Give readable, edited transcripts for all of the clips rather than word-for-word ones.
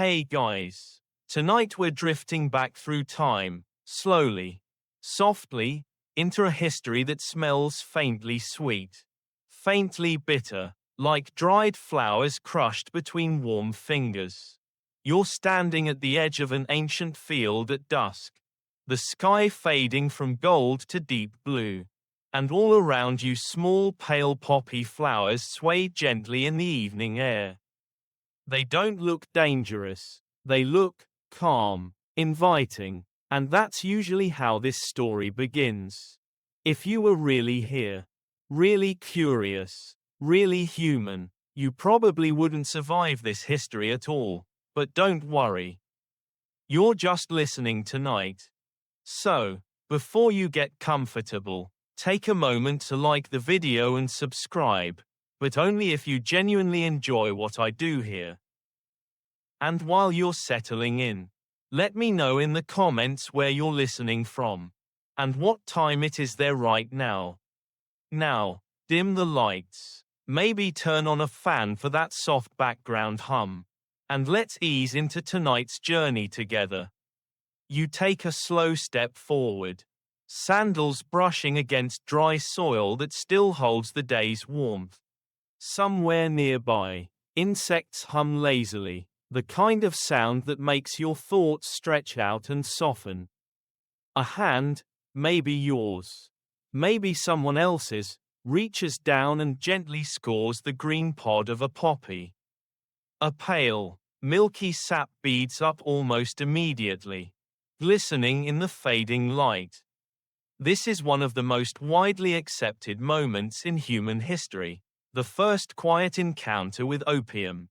Hey guys. Tonight we're drifting back through time, slowly, softly, into a history that smells faintly sweet, faintly bitter, like dried flowers crushed between warm fingers. You're standing at the edge of an ancient field at dusk, the sky fading from gold to deep blue, and all around you small pale poppy flowers sway gently in the evening air. They don't look dangerous, they look calm, inviting, and that's usually how this story begins. If you were really here, really curious, really human, you probably wouldn't survive this history at all, but don't worry. You're just listening tonight. So, before you get comfortable, take a moment to like the video and subscribe, but only if you genuinely enjoy what I do here. And while you're settling in, let me know in the comments where you're listening from, and what time it is there right now. Now, dim the lights, maybe turn on a fan for that soft background hum, and let's ease into tonight's journey together. You take a slow step forward, sandals brushing against dry soil that still holds the day's warmth. Somewhere nearby, insects hum lazily, the kind of sound that makes your thoughts stretch out and soften. A hand, maybe yours, maybe someone else's, reaches down and gently scores the green pod of a poppy. A pale, milky sap beads up almost immediately, glistening in the fading light. This is one of the most widely accepted moments in human history. The first quiet encounter with opium.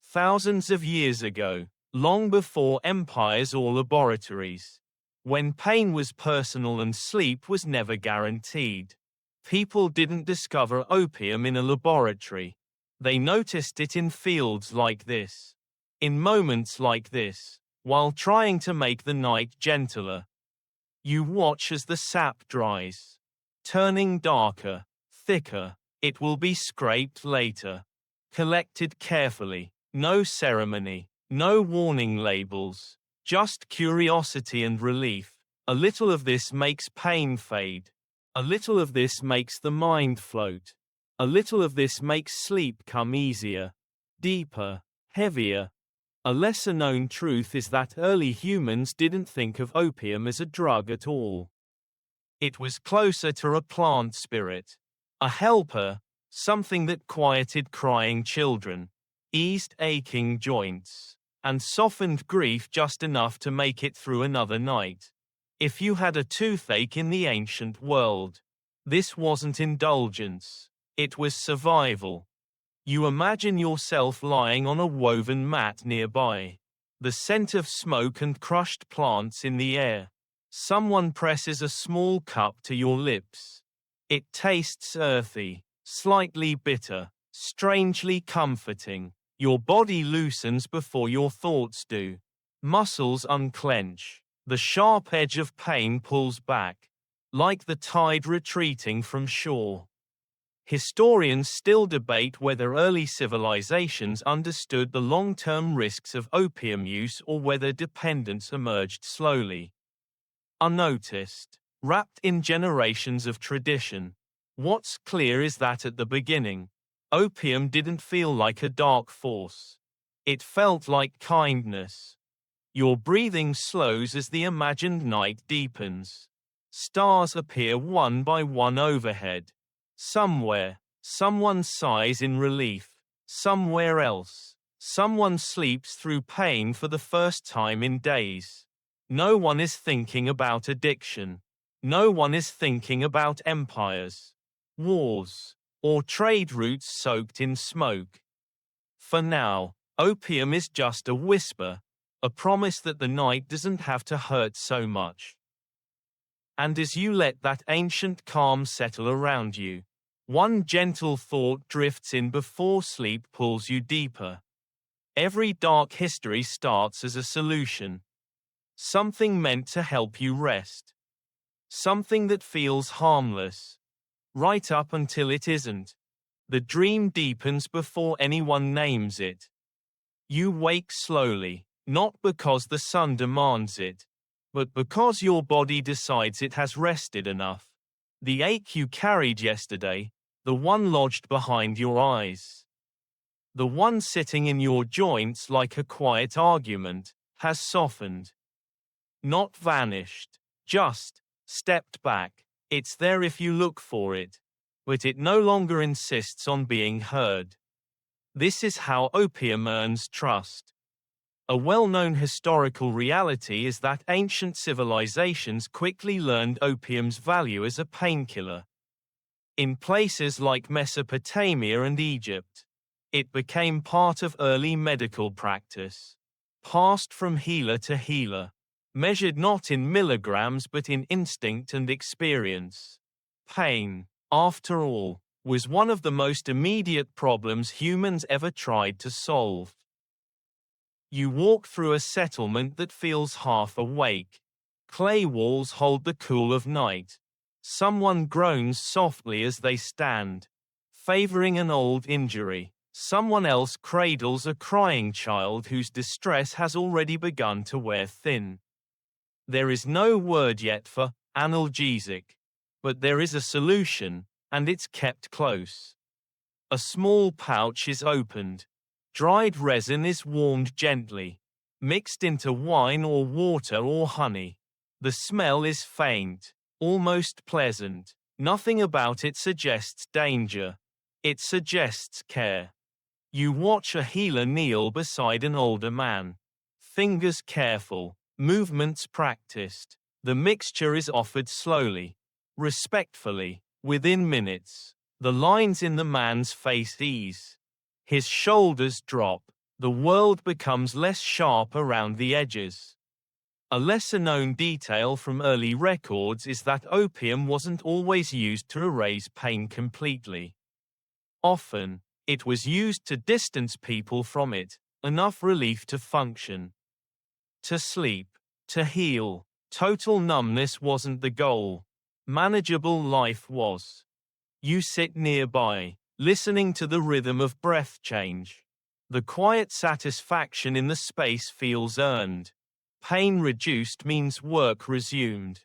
Thousands of years ago, long before empires or laboratories, when pain was personal and sleep was never guaranteed, people didn't discover opium in a laboratory. They noticed it in fields like this, in moments like this, while trying to make the night gentler. You watch as the sap dries, turning darker, thicker. It will be scraped later, collected carefully, no ceremony, no warning labels, just curiosity and relief. A little of this makes pain fade. A little of this makes the mind float. A little of this makes sleep come easier, deeper, heavier. A lesser known truth is that early humans didn't think of opium as a drug at all. It was closer to a plant spirit. A helper, something that quieted crying children, eased aching joints, and softened grief just enough to make it through another night. If you had a toothache in the ancient world, this wasn't indulgence, it was survival. You imagine yourself lying on a woven mat nearby, the scent of smoke and crushed plants in the air. Someone presses a small cup to your lips. It tastes earthy, slightly bitter, strangely comforting. Your body loosens before your thoughts do. Muscles unclench. The sharp edge of pain pulls back, like the tide retreating from shore. Historians still debate whether early civilizations understood the long-term risks of opium use or whether dependence emerged slowly, unnoticed, wrapped in generations of tradition. What's clear is that at the beginning, opium didn't feel like a dark force. It felt like kindness. Your breathing slows as the imagined night deepens. Stars appear one by one overhead. Somewhere, someone sighs in relief. Somewhere else, someone sleeps through pain for the first time in days. No one is thinking about addiction. No one is thinking about empires, wars, or trade routes soaked in smoke. For now, opium is just a whisper, a promise that the night doesn't have to hurt so much. And as you let that ancient calm settle around you, one gentle thought drifts in before sleep pulls you deeper. Every dark history starts as a solution. Something meant to help you rest. Something that feels harmless. Right up until it isn't. The dream deepens before anyone names it. You wake slowly, not because the sun demands it, but because your body decides it has rested enough. The ache you carried yesterday, the one lodged behind your eyes, the one sitting in your joints like a quiet argument, has softened. Not vanished, just stepped back. It's there if you look for it, but it no longer insists on being heard. This is how opium earns trust. A well-known historical reality is that ancient civilizations quickly learned opium's value as a painkiller. In places like Mesopotamia and Egypt, it became part of early medical practice, passed from healer to healer, measured not in milligrams but in instinct and experience. Pain, after all, was one of the most immediate problems humans ever tried to solve. You walk through a settlement that feels half awake. Clay walls hold the cool of night. Someone groans softly as they stand, favoring an old injury. Someone else cradles a crying child whose distress has already begun to wear thin. There is no word yet for analgesic, but there is a solution, and it's kept close. A small pouch is opened. Dried resin is warmed gently, mixed into wine or water or honey. The smell is faint, almost pleasant. Nothing about it suggests danger. It suggests care. You watch a healer kneel beside an older man. Fingers careful, movements practiced. The mixture is offered slowly, respectfully. Within minutes, the lines in the man's face ease. His shoulders drop. The world becomes less sharp around the edges. A lesser-known detail from early records is that opium wasn't always used to erase pain completely. Often, it was used to distance people from it, enough relief to function. To sleep, to heal. Total numbness wasn't the goal. Manageable life was. You sit nearby, listening to the rhythm of breath change. The quiet satisfaction in the space feels earned. Pain reduced means work resumed,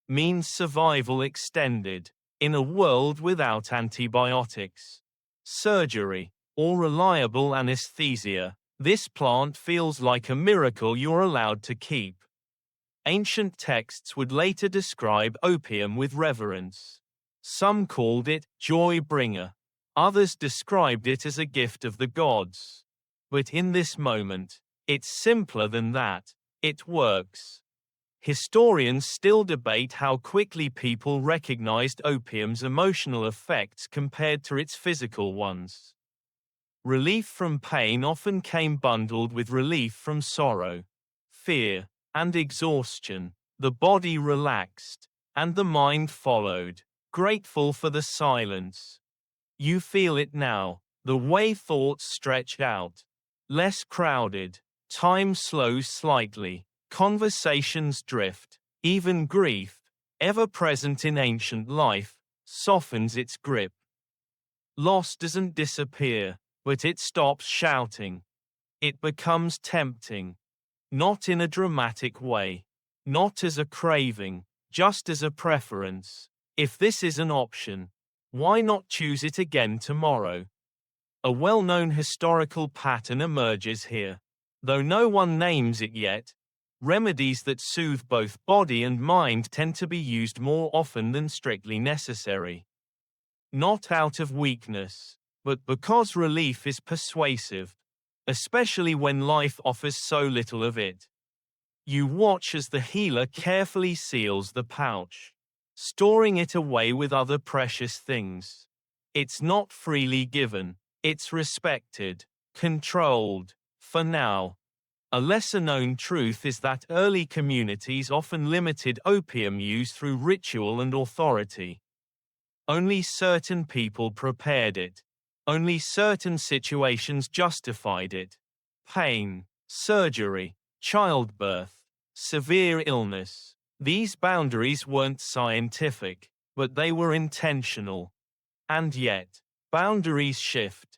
means survival extended, in a world without antibiotics, surgery, or reliable anesthesia. This plant feels like a miracle you're allowed to keep. Ancient texts would later describe opium with reverence. Some called it joy bringer. Others described it as a gift of the gods. But in this moment, it's simpler than that. It works. Historians still debate how quickly people recognized opium's emotional effects compared to its physical ones. Relief from pain often came bundled with relief from sorrow, fear, and exhaustion. The body relaxed, and the mind followed, grateful for the silence. You feel it now, the way thoughts stretch out. Less crowded, time slows slightly, conversations drift, even grief, ever present in ancient life, softens its grip. Loss doesn't disappear, but it stops shouting. It becomes tempting. Not in a dramatic way. Not as a craving, just as a preference. If this is an option, why not choose it again tomorrow? A well-known historical pattern emerges here. Though no one names it yet, remedies that soothe both body and mind tend to be used more often than strictly necessary. Not out of weakness, but because relief is persuasive, especially when life offers so little of it. You watch as the healer carefully seals the pouch, storing it away with other precious things. It's not freely given, it's respected, controlled, for now. A lesser-known truth is that early communities often limited opium use through ritual and authority. Only certain people prepared it. Only certain situations justified it. Pain, surgery, childbirth, severe illness. These boundaries weren't scientific, but they were intentional. And yet, boundaries shift.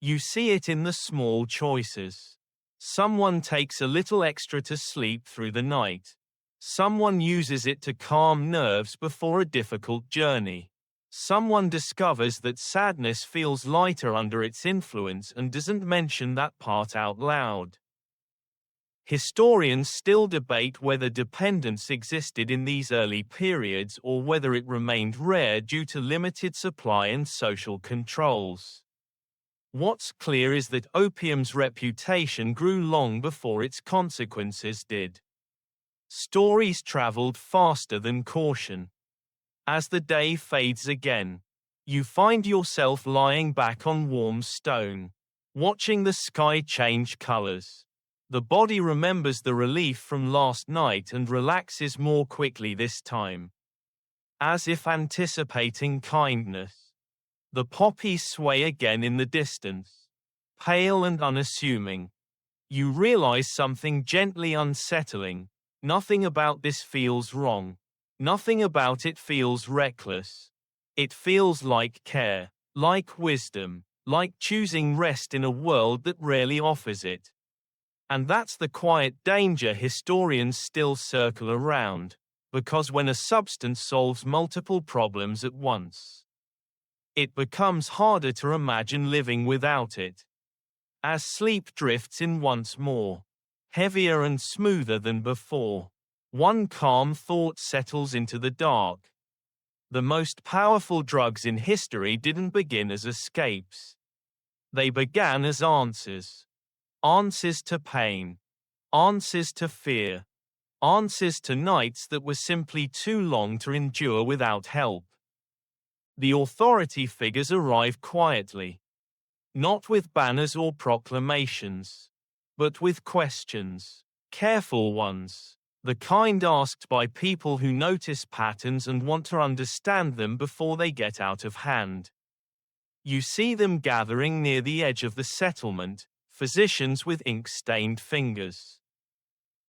You see it in the small choices. Someone takes a little extra to sleep through the night. Someone uses it to calm nerves before a difficult journey. Someone discovers that sadness feels lighter under its influence and doesn't mention that part out loud. Historians still debate whether dependence existed in these early periods or whether it remained rare due to limited supply and social controls. What's clear is that opium's reputation grew long before its consequences did. Stories traveled faster than caution. As the day fades again, you find yourself lying back on warm stone, watching the sky change colors. The body remembers the relief from last night and relaxes more quickly this time, as if anticipating kindness. The poppies sway again in the distance, pale and unassuming. You realize something gently unsettling. Nothing about this feels wrong. Nothing about it feels reckless. It feels like care, like wisdom, like choosing rest in a world that rarely offers it. And that's the quiet danger historians still circle around, because when a substance solves multiple problems at once, it becomes harder to imagine living without it. As sleep drifts in once more, heavier and smoother than before, one calm thought settles into the dark. The most powerful drugs in history didn't begin as escapes. They began as answers. Answers to pain. Answers to fear. Answers to nights that were simply too long to endure without help. The authority figures arrive quietly. Not with banners or proclamations, but with questions. Careful ones. The kind asked by people who notice patterns and want to understand them before they get out of hand. You see them gathering near the edge of the settlement, physicians with ink-stained fingers,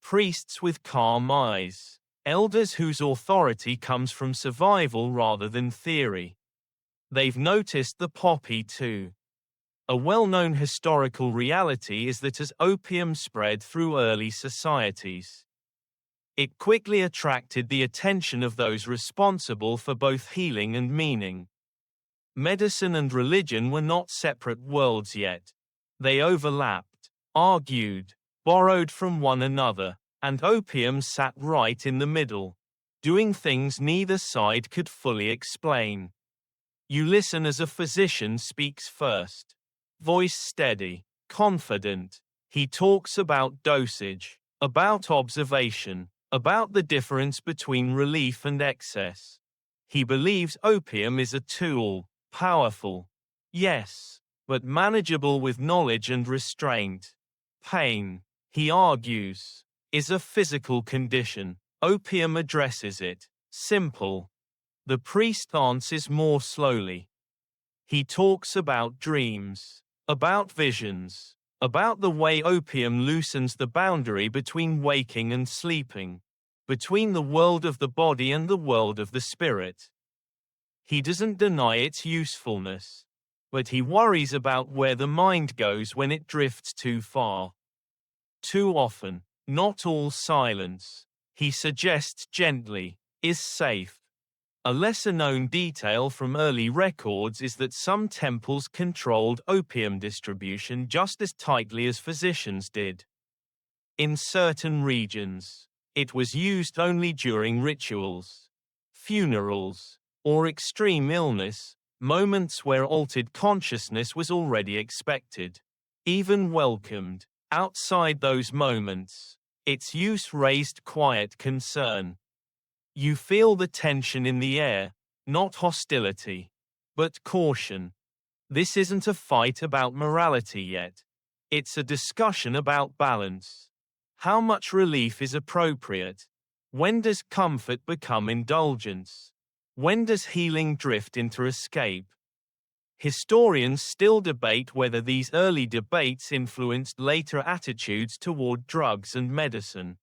priests with calm eyes, elders whose authority comes from survival rather than theory. They've noticed the poppy too. A well-known historical reality is that as opium spread through early societies, it quickly attracted the attention of those responsible for both healing and meaning. Medicine and religion were not separate worlds yet. They overlapped, argued, borrowed from one another, and opium sat right in the middle, doing things neither side could fully explain. You listen as a physician speaks first. Voice steady, confident. He talks about dosage, about observation, about the difference between relief and excess. He believes opium is a tool, powerful, yes, but manageable with knowledge and restraint. Pain, he argues, is a physical condition. Opium addresses it. Simple. The priest answers more slowly. He talks about dreams, about visions, about the way opium loosens the boundary between waking and sleeping, between the world of the body and the world of the spirit. He doesn't deny its usefulness, but he worries about where the mind goes when it drifts too far. Too often, not all silence, he suggests gently, is safe. A lesser-known detail from early records is that some temples controlled opium distribution just as tightly as physicians did. In certain regions, it was used only during rituals, funerals, or extreme illness, moments where altered consciousness was already expected, even welcomed. Outside those moments, its use raised quiet concern. You feel the tension in the air, not hostility, but caution. This isn't a fight about morality yet. It's a discussion about balance. How much relief is appropriate? When does comfort become indulgence? When does healing drift into escape? Historians still debate whether these early debates influenced later attitudes toward drugs and medicine.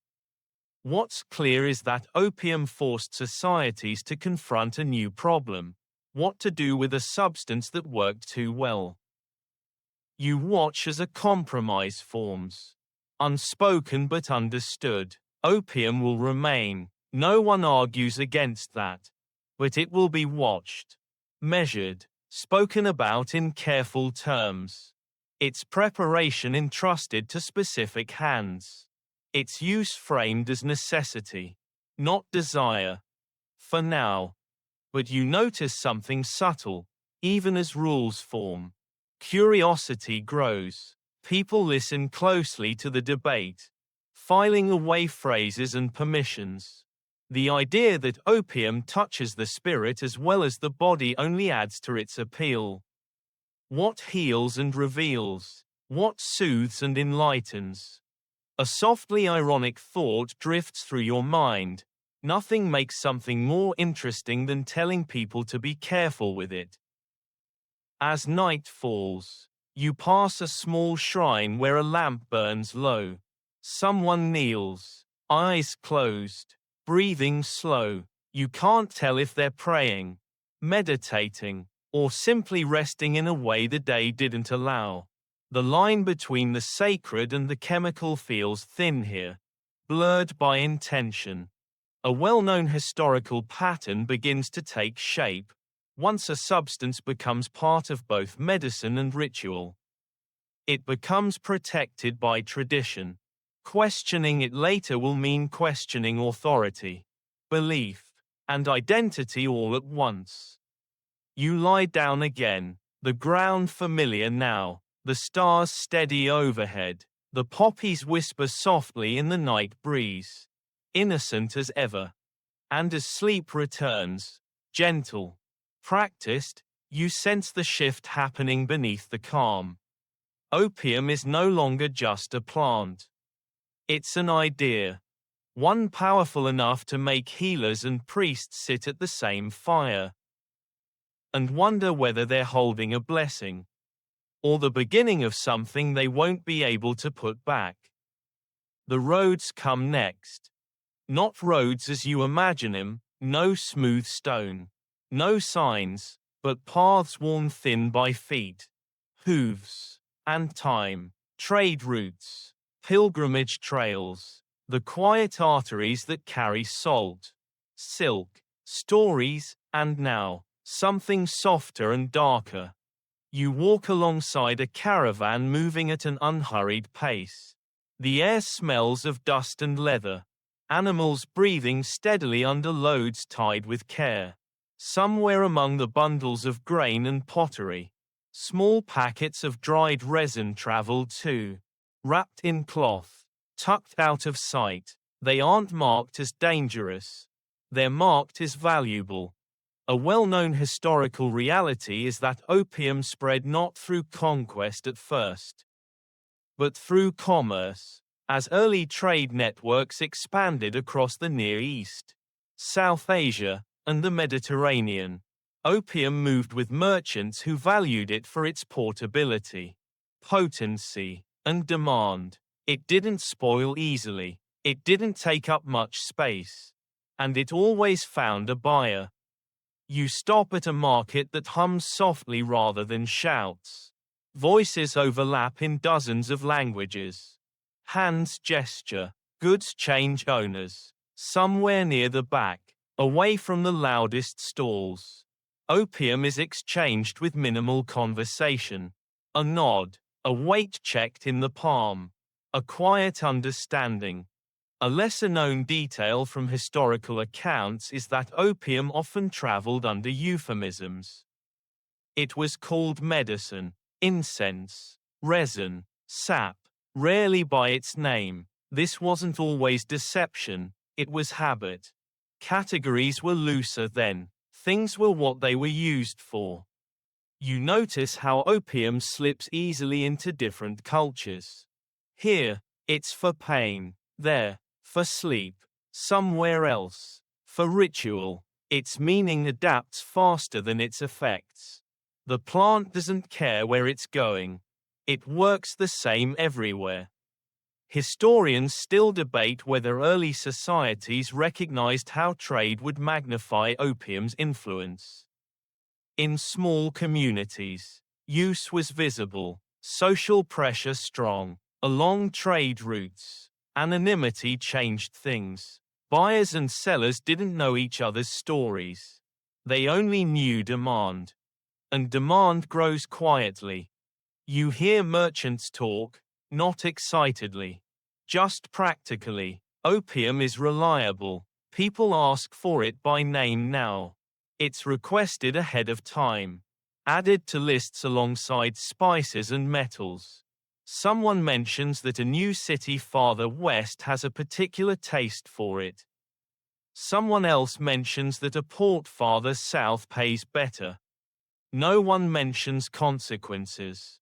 What's clear is that opium forced societies to confront a new problem: what to do with a substance that worked too well. You watch as a compromise forms. Unspoken but understood. Opium will remain. No one argues against that. But it will be watched, measured, spoken about in careful terms. Its preparation entrusted to specific hands. Its use framed as necessity, not desire. For now. But you notice something subtle, even as rules form. Curiosity grows. People listen closely to the debate, filing away phrases and permissions. The idea that opium touches the spirit as well as the body only adds to its appeal. What heals and reveals? What soothes and enlightens? A softly ironic thought drifts through your mind. Nothing makes something more interesting than telling people to be careful with it. As night falls, you pass a small shrine where a lamp burns low. Someone kneels, eyes closed, breathing slow. You can't tell if they're praying, meditating, or simply resting in a way the day didn't allow. The line between the sacred and the chemical feels thin here, blurred by intention. A well-known historical pattern begins to take shape, once a substance becomes part of both medicine and ritual. It becomes protected by tradition. Questioning it later will mean questioning authority, belief, and identity all at once. You lie down again, the ground familiar now, the stars steady overhead, the poppies whisper softly in the night breeze, innocent as ever. And as sleep returns, gentle, practiced, you sense the shift happening beneath the calm. Opium is no longer just a plant. It's an idea. One powerful enough to make healers and priests sit at the same fire and wonder whether they're holding a blessing or the beginning of something they won't be able to put back. The roads come next. Not roads as you imagine them, no smooth stone, no signs, but paths worn thin by feet, hooves, and time, trade routes, pilgrimage trails, the quiet arteries that carry salt, silk, stories, and now, something softer and darker. You walk alongside a caravan moving at an unhurried pace. The air smells of dust and leather. Animals breathing steadily under loads tied with care. Somewhere among the bundles of grain and pottery, small packets of dried resin travel too. Wrapped in cloth, tucked out of sight, they aren't marked as dangerous. They're marked as valuable. A well-known historical reality is that opium spread not through conquest at first, but through commerce. As early trade networks expanded across the Near East, South Asia, and the Mediterranean, opium moved with merchants who valued it for its portability, potency, and demand. It didn't spoil easily, it didn't take up much space, and it always found a buyer. You stop at a market that hums softly rather than shouts. Voices overlap in dozens of languages. Hands gesture, goods change owners. Somewhere near the back, away from the loudest stalls, opium is exchanged with minimal conversation. A nod, a weight checked in the palm, a quiet understanding. A lesser-known detail from historical accounts is that opium often traveled under euphemisms. It was called medicine, incense, resin, sap. Rarely by its name. This wasn't always deception, it was habit. Categories were looser then. Things were what they were used for. You notice how opium slips easily into different cultures. Here, it's for pain. There, for sleep. Somewhere else, for ritual. Its meaning adapts faster than its effects. The plant doesn't care where it's going. It works the same everywhere. Historians still debate whether early societies recognized how trade would magnify opium's influence. In small communities, use was visible, social pressure strong. Along trade routes, anonymity changed things. Buyers and sellers didn't know each other's stories. They only knew demand. And demand grows quietly. You hear merchants talk, not excitedly, just practically. Opium is reliable. People ask for it by name now. It's requested ahead of time, added to lists alongside spices and metals. Someone mentions that a new city farther west has a particular taste for it. Someone else mentions that a port farther south pays better. No one mentions consequences.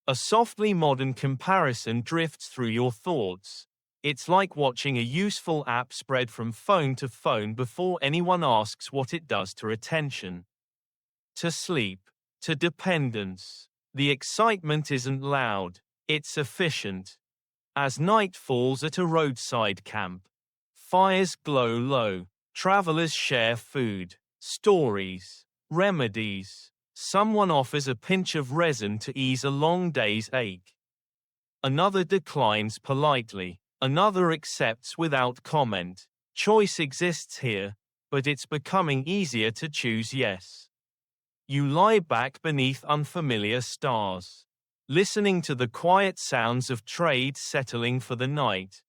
A softly modern comparison drifts through your thoughts. It's like watching a useful app spread from phone to phone before anyone asks what it does to attention, to sleep, to dependence. The excitement isn't loud, it's efficient. As night falls at a roadside camp, fires glow low, travelers share food, stories, remedies. Someone offers a pinch of resin to ease a long day's ache. Another declines politely. Another accepts without comment. Choice exists here, but it's becoming easier to choose yes. You lie back beneath unfamiliar stars, listening to the quiet sounds of trade settling for the night.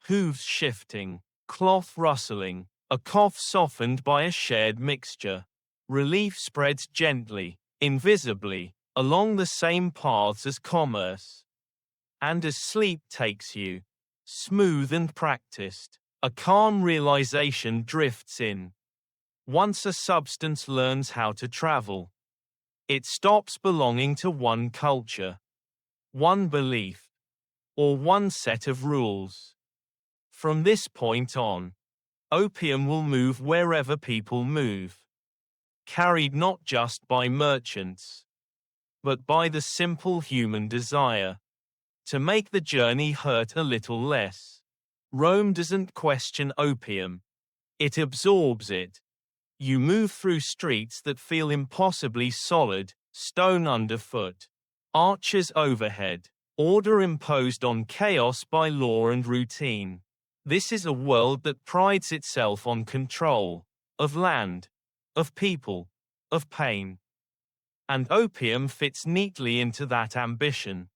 Hooves shifting, cloth rustling, a cough softened by a shared mixture. Relief spreads gently, invisibly, along the same paths as commerce. And as sleep takes you, smooth and practiced, a calm realization drifts in. Once a substance learns how to travel, it stops belonging to one culture, one belief, or one set of rules. From this point on, opium will move wherever people move, carried not just by merchants, but by the simple human desire to make the journey hurt a little less. Rome doesn't question opium. It absorbs it. You move through streets that feel impossibly solid, stone underfoot, arches overhead, order imposed on chaos by law and routine. This is a world that prides itself on control, of land, of people, of pain. And opium fits neatly into that ambition.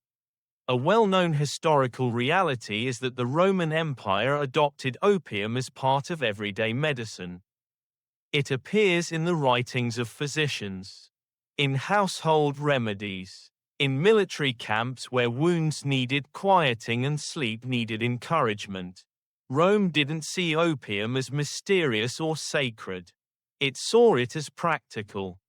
A well-known historical reality is that the Roman Empire adopted opium as part of everyday medicine. It appears in the writings of physicians, in household remedies, in military camps where wounds needed quieting and sleep needed encouragement. Rome didn't see opium as mysterious or sacred. It saw it as practical.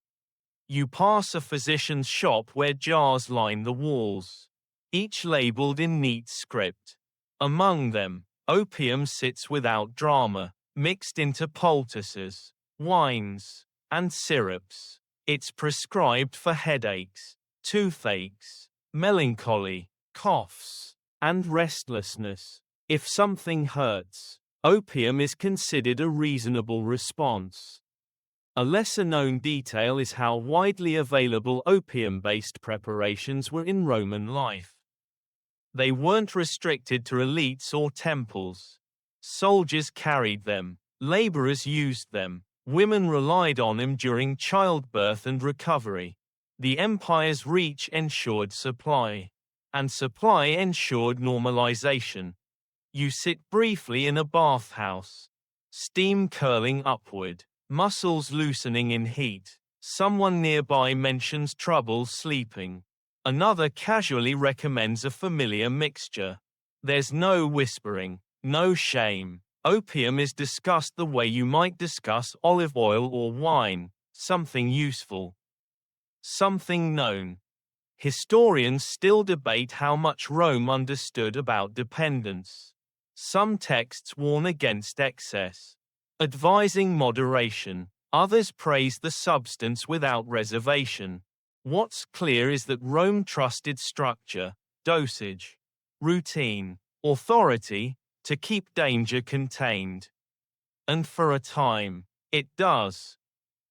You pass a physician's shop where jars line the walls, each labeled in neat script. Among them, opium sits without drama, mixed into poultices, wines, and syrups. It's prescribed for headaches, toothaches, melancholy, coughs, and restlessness. If something hurts, opium is considered a reasonable response. A lesser-known detail is how widely available opium-based preparations were in Roman life. They weren't restricted to elites or temples. Soldiers carried them, laborers used them, women relied on them during childbirth and recovery. The empire's reach ensured supply, and supply ensured normalization. You sit briefly in a bathhouse, steam curling upward, muscles loosening in heat. Someone nearby mentions trouble sleeping. Another casually recommends a familiar mixture. There's no whispering, no shame. Opium is discussed the way you might discuss olive oil or wine, something useful, something known. Historians still debate how much Rome understood about dependence. Some texts warn against excess, advising moderation. Others praise the substance without reservation. What's clear is that Rome trusted structure, dosage, routine, authority, to keep danger contained. And for a time, it does.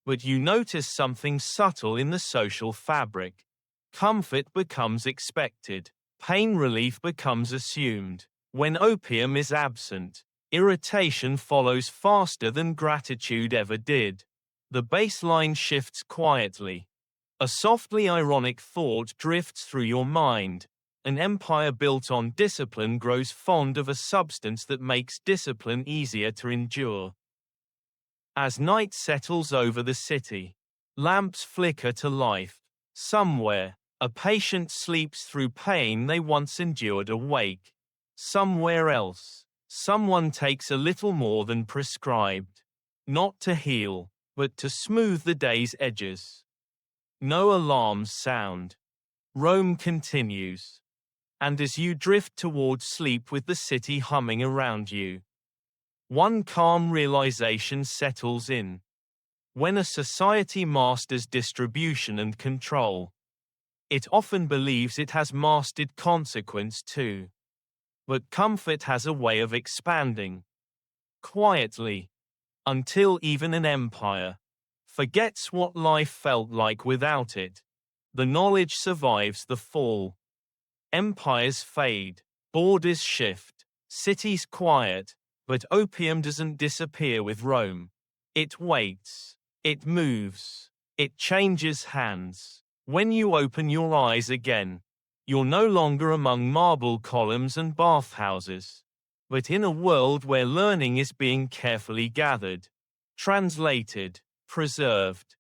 But you notice something subtle in the social fabric. Comfort becomes expected. Pain relief becomes assumed. When opium is absent, irritation follows faster than gratitude ever did. The baseline shifts quietly. A softly ironic thought drifts through your mind. An empire built on discipline grows fond of a substance that makes discipline easier to endure. As night settles over the city, lamps flicker to life. Somewhere, a patient sleeps through pain they once endured awake. Somewhere else, someone takes a little more than prescribed. Not to heal, but to smooth the day's edges. No alarms sound. Rome continues. And as you drift toward sleep with the city humming around you, one calm realization settles in. When a society masters distribution and control, it often believes it has mastered consequence too. But comfort has a way of expanding. Quietly. Until even an empire forgets what life felt like without it. The knowledge survives the fall. Empires fade. Borders shift. Cities quiet. But opium doesn't disappear with Rome. It waits. It moves. It changes hands. When you open your eyes again, you're no longer among marble columns and bathhouses, but in a world where learning is being carefully gathered, translated, preserved.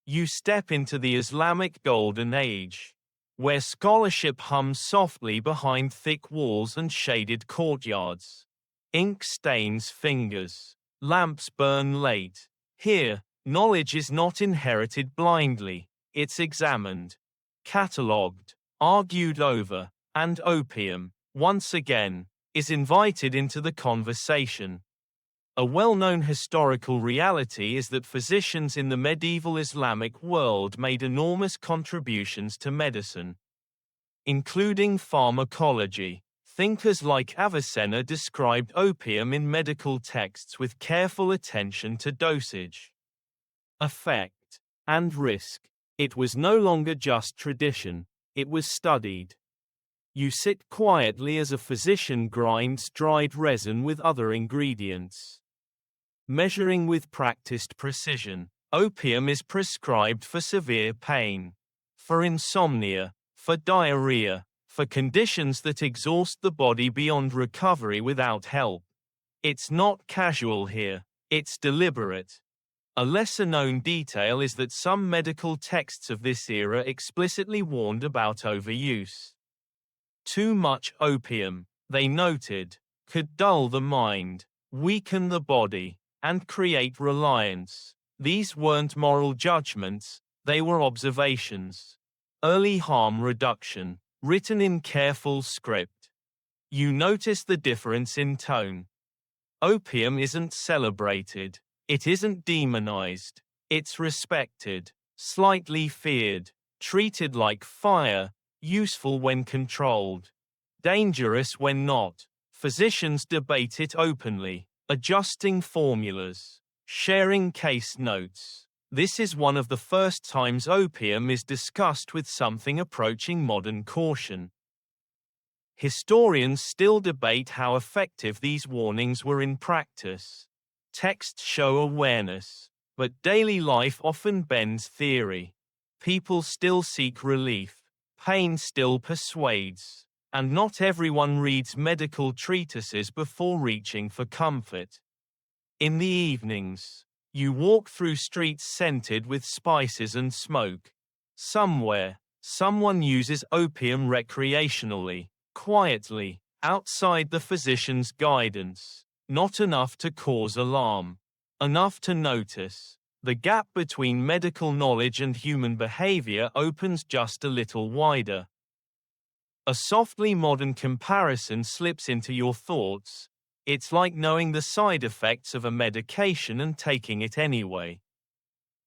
You step into the Islamic Golden Age, where scholarship hums softly behind thick walls and shaded courtyards. Ink stains fingers. Lamps burn late. Here, knowledge is not inherited blindly. It's examined, catalogued, argued over, and opium, once again, is invited into the conversation. A well-known historical reality is that physicians in the medieval Islamic world made enormous contributions to medicine, including pharmacology. Thinkers like Avicenna described opium in medical texts with careful attention to dosage, effect, and risk. It was no longer just tradition, it was studied. You sit quietly as a physician grinds dried resin with other ingredients, measuring with practiced precision. Opium is prescribed for severe pain, for insomnia, for diarrhea, for conditions that exhaust the body beyond recovery without help. It's not casual here, it's deliberate. A lesser-known detail is that some medical texts of this era explicitly warned about overuse. Too much opium, they noted, could dull the mind, weaken the body, and create reliance. These weren't moral judgments, they were observations. Early harm reduction, written in careful script. You notice the difference in tone. Opium isn't celebrated. It isn't demonized. It's respected, slightly feared, treated like fire, useful when controlled, dangerous when not. Physicians debate it openly, adjusting formulas, sharing case notes. This is one of the first times opium is discussed with something approaching modern caution. Historians still debate how effective these warnings were in practice. Texts show awareness, but daily life often bends theory. People still seek relief, pain still persuades, and not everyone reads medical treatises before reaching for comfort. In the evenings, you walk through streets scented with spices and smoke. Somewhere, someone uses opium recreationally, quietly, outside the physician's guidance. Not enough to cause alarm. Enough to notice. The gap between medical knowledge and human behavior opens just a little wider. A softly modern comparison slips into your thoughts. It's like knowing the side effects of a medication and taking it anyway.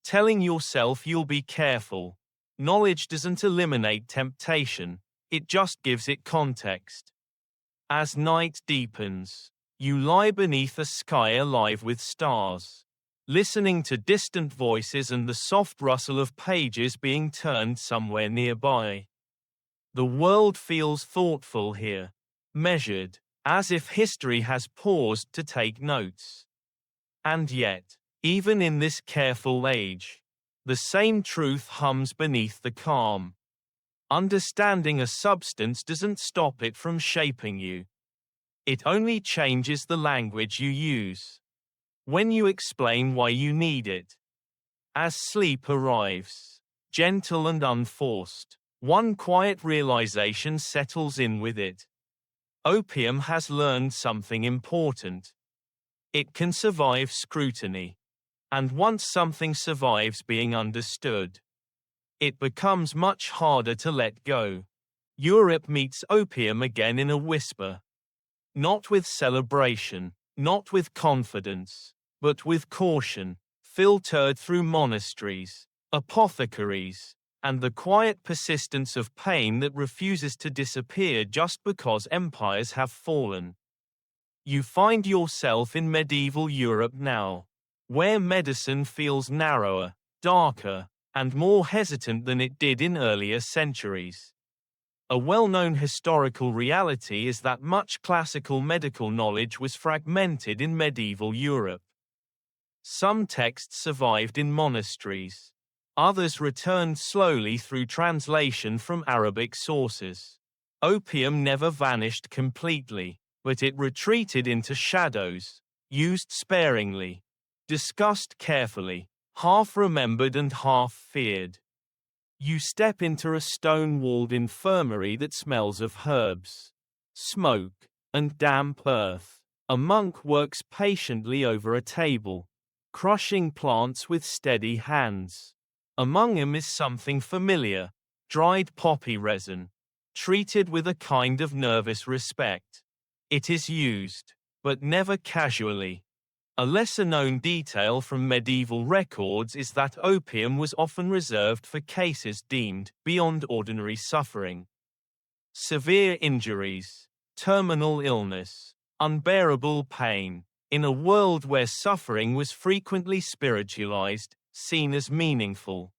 Telling yourself you'll be careful. Knowledge doesn't eliminate temptation, it just gives it context. As night deepens, you lie beneath a sky alive with stars, listening to distant voices and the soft rustle of pages being turned somewhere nearby. The world feels thoughtful here, measured, as if history has paused to take notes. And yet, even in this careful age, the same truth hums beneath the calm. Understanding a substance doesn't stop it from shaping you. It only changes the language you use. When you explain why you need it. As sleep arrives, gentle and unforced, one quiet realization settles in with it. Opium has learned something important. It can survive scrutiny. And once something survives being understood, it becomes much harder to let go. Europe meets opium again in a whisper. Not with celebration, not with confidence, but with caution, filtered through monasteries, apothecaries, and the quiet persistence of pain that refuses to disappear just because empires have fallen. You find yourself in medieval Europe now, where medicine feels narrower, darker, and more hesitant than it did in earlier centuries. A well-known historical reality is that much classical medical knowledge was fragmented in medieval Europe. Some texts survived in monasteries. Others returned slowly through translation from Arabic sources. Opium never vanished completely, but it retreated into shadows, used sparingly, discussed carefully, half remembered and half feared. You step into a stone-walled infirmary that smells of herbs, smoke, and damp earth. A monk works patiently over a table, crushing plants with steady hands. Among them is something familiar, dried poppy resin, treated with a kind of nervous respect. It is used, but never casually. A lesser-known detail from medieval records is that opium was often reserved for cases deemed beyond ordinary suffering. Severe injuries, terminal illness, unbearable pain. In a world where suffering was frequently spiritualized, seen as meaningful,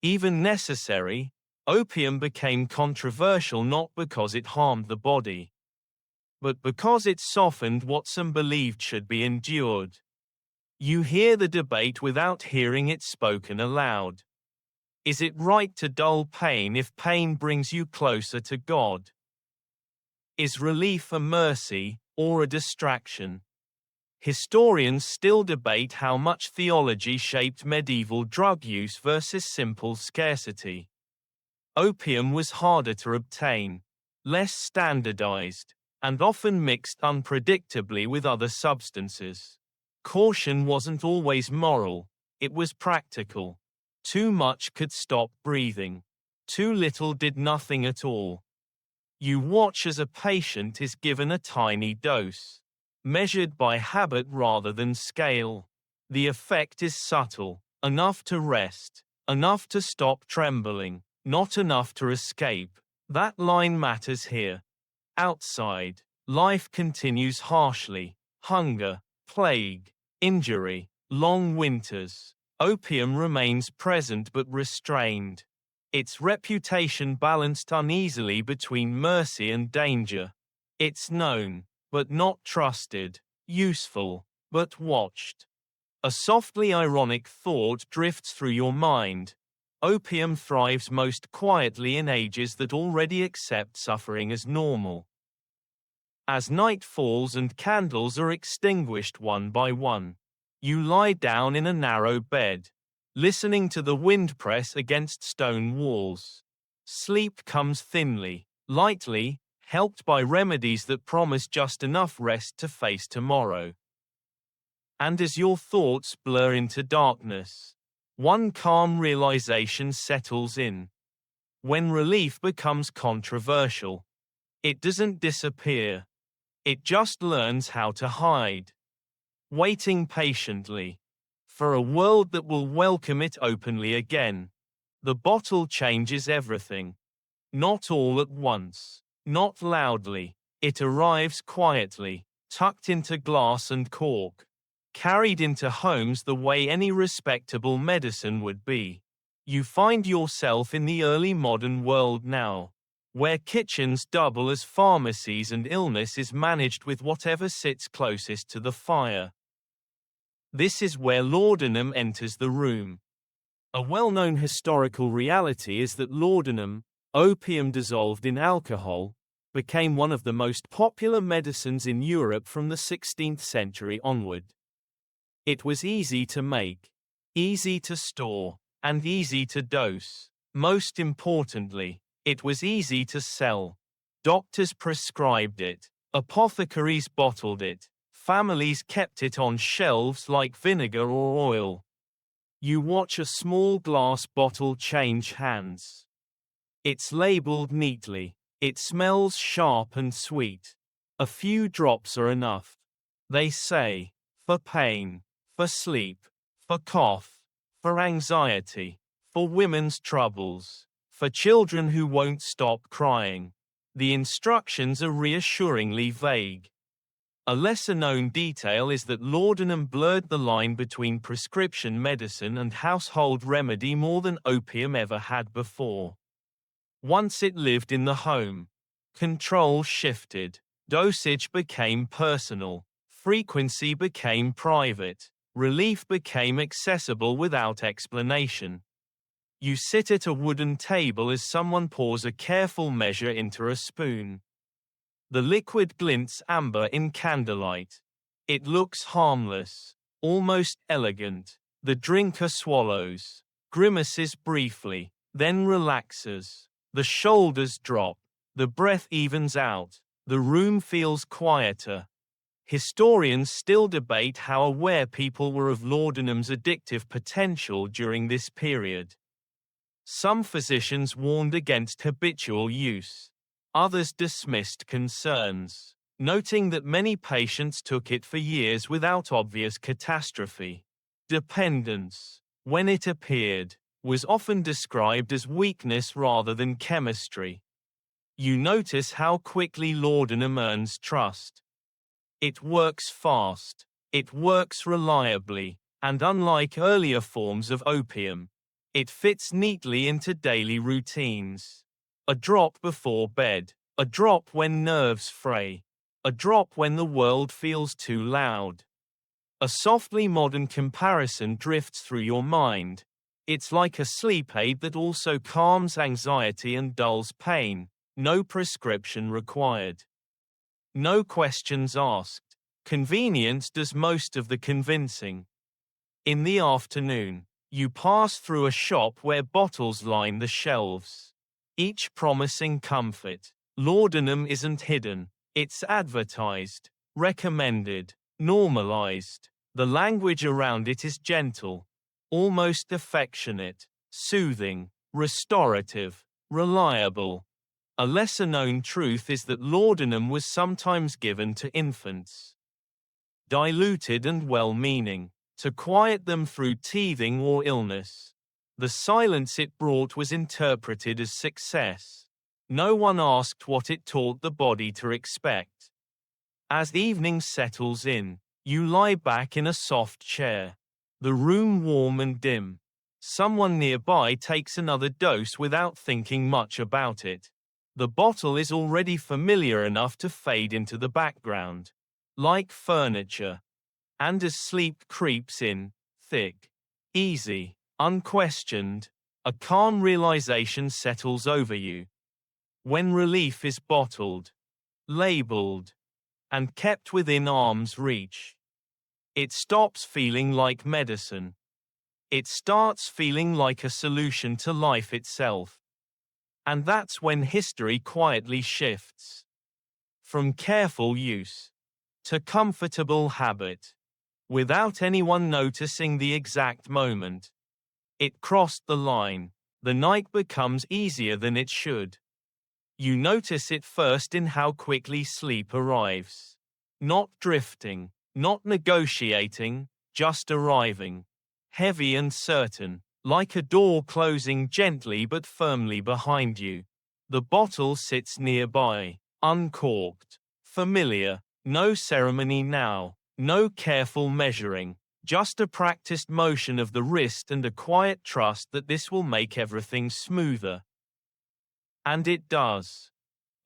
even necessary, opium became controversial not because it harmed the body, but because it softened what some believed should be endured. You hear the debate without hearing it spoken aloud. Is it right to dull pain if pain brings you closer to God? Is relief a mercy, or a distraction? Historians still debate how much theology shaped medieval drug use versus simple scarcity. Opium was harder to obtain, less standardized, and often mixed unpredictably with other substances. Caution wasn't always moral, it was practical. Too much could stop breathing. Too little did nothing at all. You watch as a patient is given a tiny dose, measured by habit rather than scale. The effect is subtle, enough to rest, enough to stop trembling, not enough to escape. That line matters here. Outside, life continues harshly. Hunger, plague, injury, long winters. Opium remains present but restrained. Its reputation balanced uneasily between mercy and danger. It's known, but not trusted, useful, but watched. A softly ironic thought drifts through your mind. Opium thrives most quietly in ages that already accept suffering as normal. As night falls and candles are extinguished one by one, you lie down in a narrow bed, listening to the wind press against stone walls. Sleep comes thinly, lightly, helped by remedies that promise just enough rest to face tomorrow. And as your thoughts blur into darkness, one calm realization settles in. When relief becomes controversial, it doesn't disappear. It just learns how to hide. Waiting patiently for a world that will welcome it openly again. The bottle changes everything. Not all at once, not loudly. It arrives quietly, tucked into glass and cork, carried into homes the way any respectable medicine would be. You find yourself in the early modern world now, where kitchens double as pharmacies and illness is managed with whatever sits closest to the fire. This is where laudanum enters the room. A well-known historical reality is that laudanum, opium dissolved in alcohol, became one of the most popular medicines in Europe from the 16th century onward. It was easy to make, easy to store, and easy to dose. Most importantly, it was easy to sell. Doctors prescribed it, apothecaries bottled it, families kept it on shelves like vinegar or oil. You watch a small glass bottle change hands. It's labeled neatly. It smells sharp and sweet. A few drops are enough. They say, for pain, for sleep, for cough, for anxiety, for women's troubles, for children who won't stop crying. The instructions are reassuringly vague. A lesser-known detail is that laudanum blurred the line between prescription medicine and household remedy more than opium ever had before. Once it lived in the home, control shifted, dosage became personal, frequency became private, relief became accessible without explanation. You sit at a wooden table as someone pours a careful measure into a spoon. The liquid glints amber in candlelight. It looks harmless, almost elegant. The drinker swallows, grimaces briefly, then relaxes. The shoulders drop. The breath evens out. The room feels quieter. Historians still debate how aware people were of laudanum's addictive potential during this period. Some physicians warned against habitual use. Others dismissed concerns, noting that many patients took it for years without obvious catastrophe. Dependence, when it appeared, was often described as weakness rather than chemistry. You notice how quickly laudanum earns trust. It works fast, it works reliably, and unlike earlier forms of opium, it fits neatly into daily routines. A drop before bed, a drop when nerves fray, a drop when the world feels too loud. A softly modern comparison drifts through your mind. It's like a sleep aid that also calms anxiety and dulls pain. No prescription required. No questions asked. Convenience does most of the convincing. In the afternoon, you pass through a shop where bottles line the shelves, each promising comfort. Laudanum isn't hidden. It's advertised, recommended, normalized. The language around it is gentle, almost affectionate, soothing, restorative, reliable. A lesser-known truth is that laudanum was sometimes given to infants, diluted and well-meaning, to quiet them through teething or illness. The silence it brought was interpreted as success. No one asked what it taught the body to expect. As evening settles in, you lie back in a soft chair. The room warm and dim. Someone nearby takes another dose without thinking much about it. The bottle is already familiar enough to fade into the background, like furniture. And as sleep creeps in, thick, easy, unquestioned, a calm realization settles over you. When relief is bottled, labeled, and kept within arm's reach, it stops feeling like medicine. It starts feeling like a solution to life itself. And that's when history quietly shifts. From careful use to comfortable habit. Without anyone noticing the exact moment. It crossed the line. The night becomes easier than it should. You notice it first in how quickly sleep arrives. Not drifting, not negotiating, just arriving. Heavy and certain, like a door closing gently but firmly behind you. The bottle sits nearby, uncorked, familiar, no ceremony now. No careful measuring, just a practiced motion of the wrist and a quiet trust that this will make everything smoother. And it does.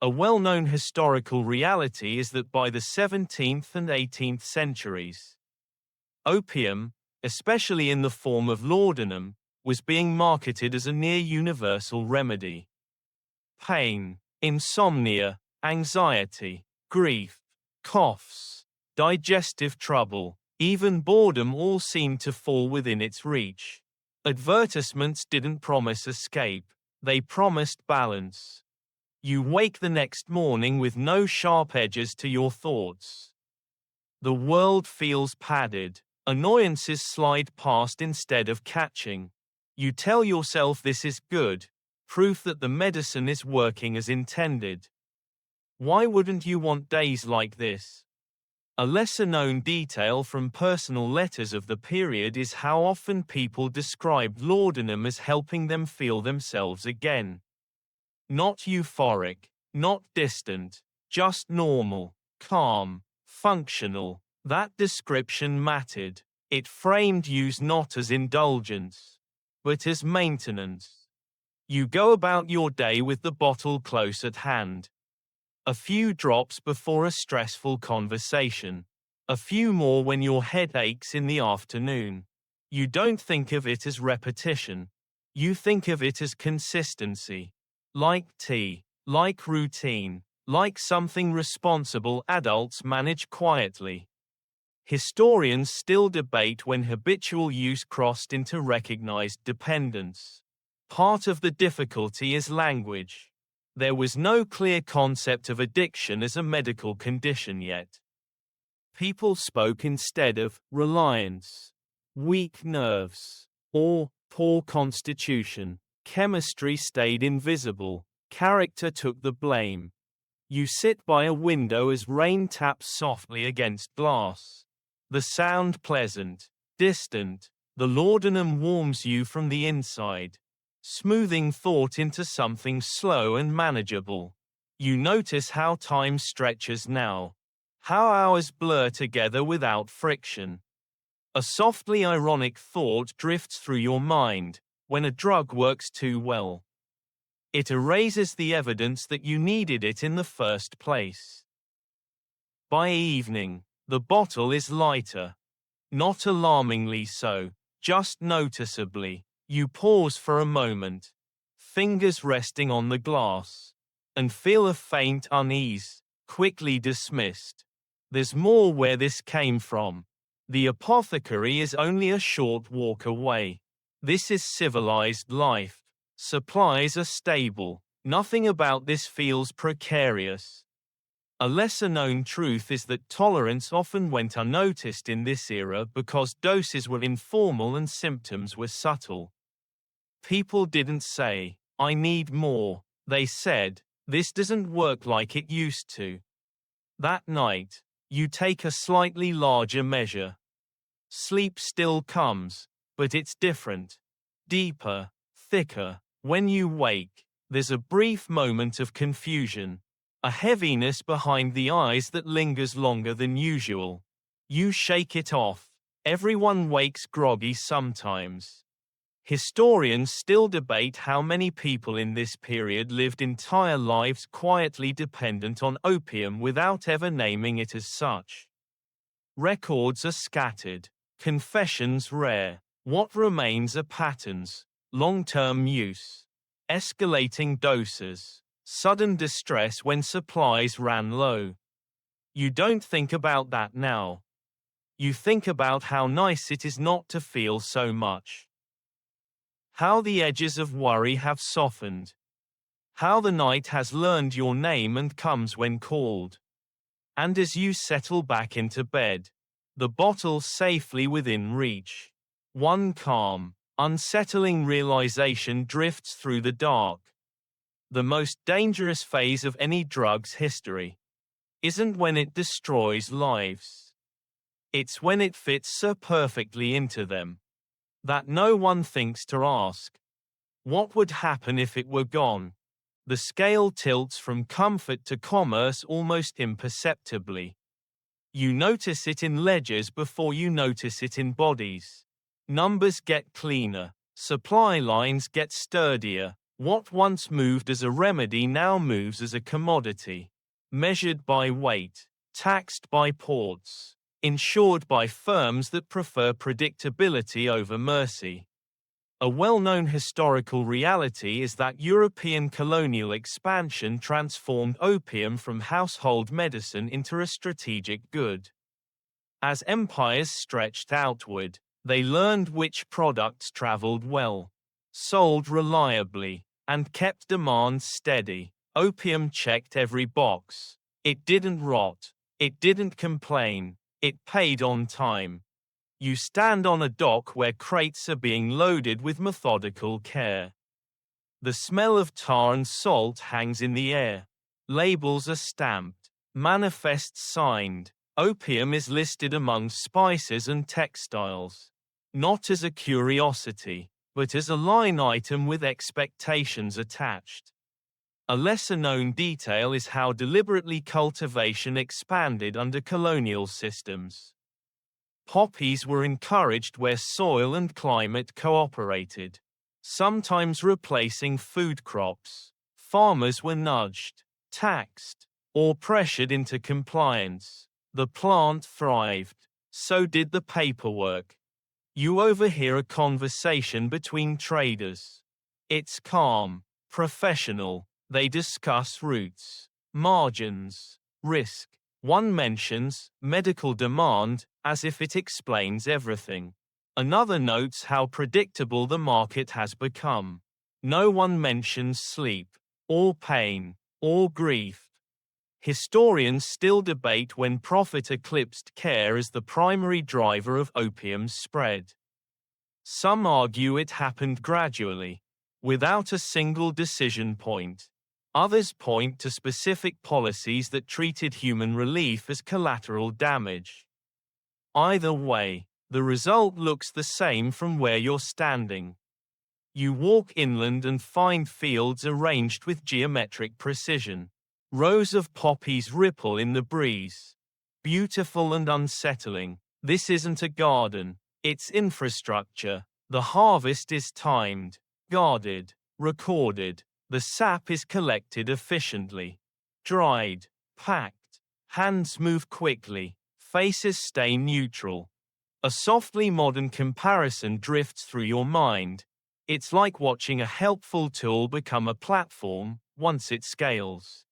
A well-known historical reality is that by the 17th and 18th centuries, opium, especially in the form of laudanum, was being marketed as a near-universal remedy. Pain, insomnia, anxiety, grief, coughs, digestive trouble, even boredom all seemed to fall within its reach. Advertisements didn't promise escape, they promised balance. You wake the next morning with no sharp edges to your thoughts. The world feels padded, annoyances slide past instead of catching. You tell yourself this is good, proof that the medicine is working as intended. Why wouldn't you want days like this? A lesser-known detail from personal letters of the period is how often people described laudanum as helping them feel themselves again. Not euphoric, not distant, just normal, calm, functional. That description mattered. It framed use not as indulgence, but as maintenance. You go about your day with the bottle close at hand. A few drops before a stressful conversation. A few more when your head aches in the afternoon. You don't think of it as repetition. You think of it as consistency. Like tea, like routine, like something responsible adults manage quietly. Historians still debate when habitual use crossed into recognized dependence. Part of the difficulty is language. There was no clear concept of addiction as a medical condition yet. People spoke instead of reliance, weak nerves, or poor constitution. Chemistry stayed invisible. Character took the blame. You sit by a window as rain taps softly against glass. The sound pleasant, distant. The laudanum warms you from the inside, smoothing thought into something slow and manageable. You notice how time stretches now, how hours blur together without friction. A softly ironic thought drifts through your mind when a drug works too well. It erases the evidence that you needed it in the first place. By evening, the bottle is lighter. Not alarmingly so, just noticeably. You pause for a moment, fingers resting on the glass, and feel a faint unease, quickly dismissed. There's more where this came from. The apothecary is only a short walk away. This is civilized life. Supplies are stable. Nothing about this feels precarious. A lesser-known truth is that tolerance often went unnoticed in this era because doses were informal and symptoms were subtle. People didn't say, "I need more." They said, "This doesn't work like it used to." That night, you take a slightly larger measure. Sleep still comes, but it's different. Deeper, thicker. When you wake, there's a brief moment of confusion. A heaviness behind the eyes that lingers longer than usual. You shake it off. Everyone wakes groggy sometimes. Historians still debate how many people in this period lived entire lives quietly dependent on opium without ever naming it as such. Records are scattered, confessions rare. What remains are patterns, long-term use, escalating doses, sudden distress when supplies ran low. You don't think about that now. You think about how nice it is not to feel so much. How the edges of worry have softened. How the night has learned your name and comes when called. And as you settle back into bed, the bottle safely within reach, one calm, unsettling realization drifts through the dark. The most dangerous phase of any drug's history isn't when it destroys lives. It's when it fits so perfectly into them that no one thinks to ask, what would happen if it were gone? The scale tilts from comfort to commerce almost imperceptibly. You notice it in ledgers before you notice it in bodies. Numbers get cleaner, supply lines get sturdier, What once moved as a remedy now moves as a commodity. Measured by weight, taxed by ports, insured by firms that prefer predictability over mercy. A well-known historical reality is that European colonial expansion transformed opium from household medicine into a strategic good. As empires stretched outward, they learned which products traveled well, sold reliably, and kept demand steady. Opium checked every box. It didn't rot. It didn't complain. It paid on time. You stand on a dock where crates are being loaded with methodical care. The smell of tar and salt hangs in the air. Labels are stamped. Manifests signed. Opium is listed among spices and textiles. Not as a curiosity, but as a line item with expectations attached. A lesser-known detail is how deliberately cultivation expanded under colonial systems. Poppies were encouraged where soil and climate cooperated, sometimes replacing food crops. Farmers were nudged, taxed, or pressured into compliance. The plant thrived. So did the paperwork. You overhear a conversation between traders. It's calm, professional. They discuss routes, margins, risk. One mentions medical demand, as if it explains everything. Another notes how predictable the market has become. No one mentions sleep, or pain, or grief. Historians still debate when profit eclipsed care as the primary driver of opium's spread. Some argue it happened gradually, without a single decision point. Others point to specific policies that treated human relief as collateral damage. Either way, the result looks the same from where you're standing. You walk inland and find fields arranged with geometric precision. Rows of poppies ripple in the breeze. Beautiful and unsettling. This isn't a garden, it's infrastructure. The harvest is timed, guarded, recorded. The sap is collected efficiently. Dried, packed. Hands move quickly. Faces stay neutral. A softly modern comparison drifts through your mind. It's like watching a helpful tool become a platform once it scales.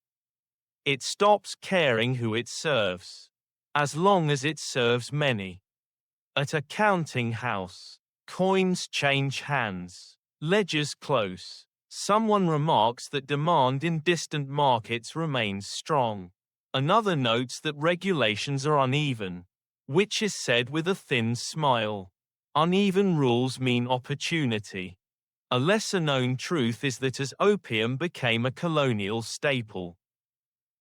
It stops caring who it serves, as long as it serves many. At a counting house, coins change hands, ledgers close. Someone remarks that demand in distant markets remains strong. Another notes that regulations are uneven, which is said with a thin smile. Uneven rules mean opportunity. A lesser-known truth is that as opium became a colonial staple,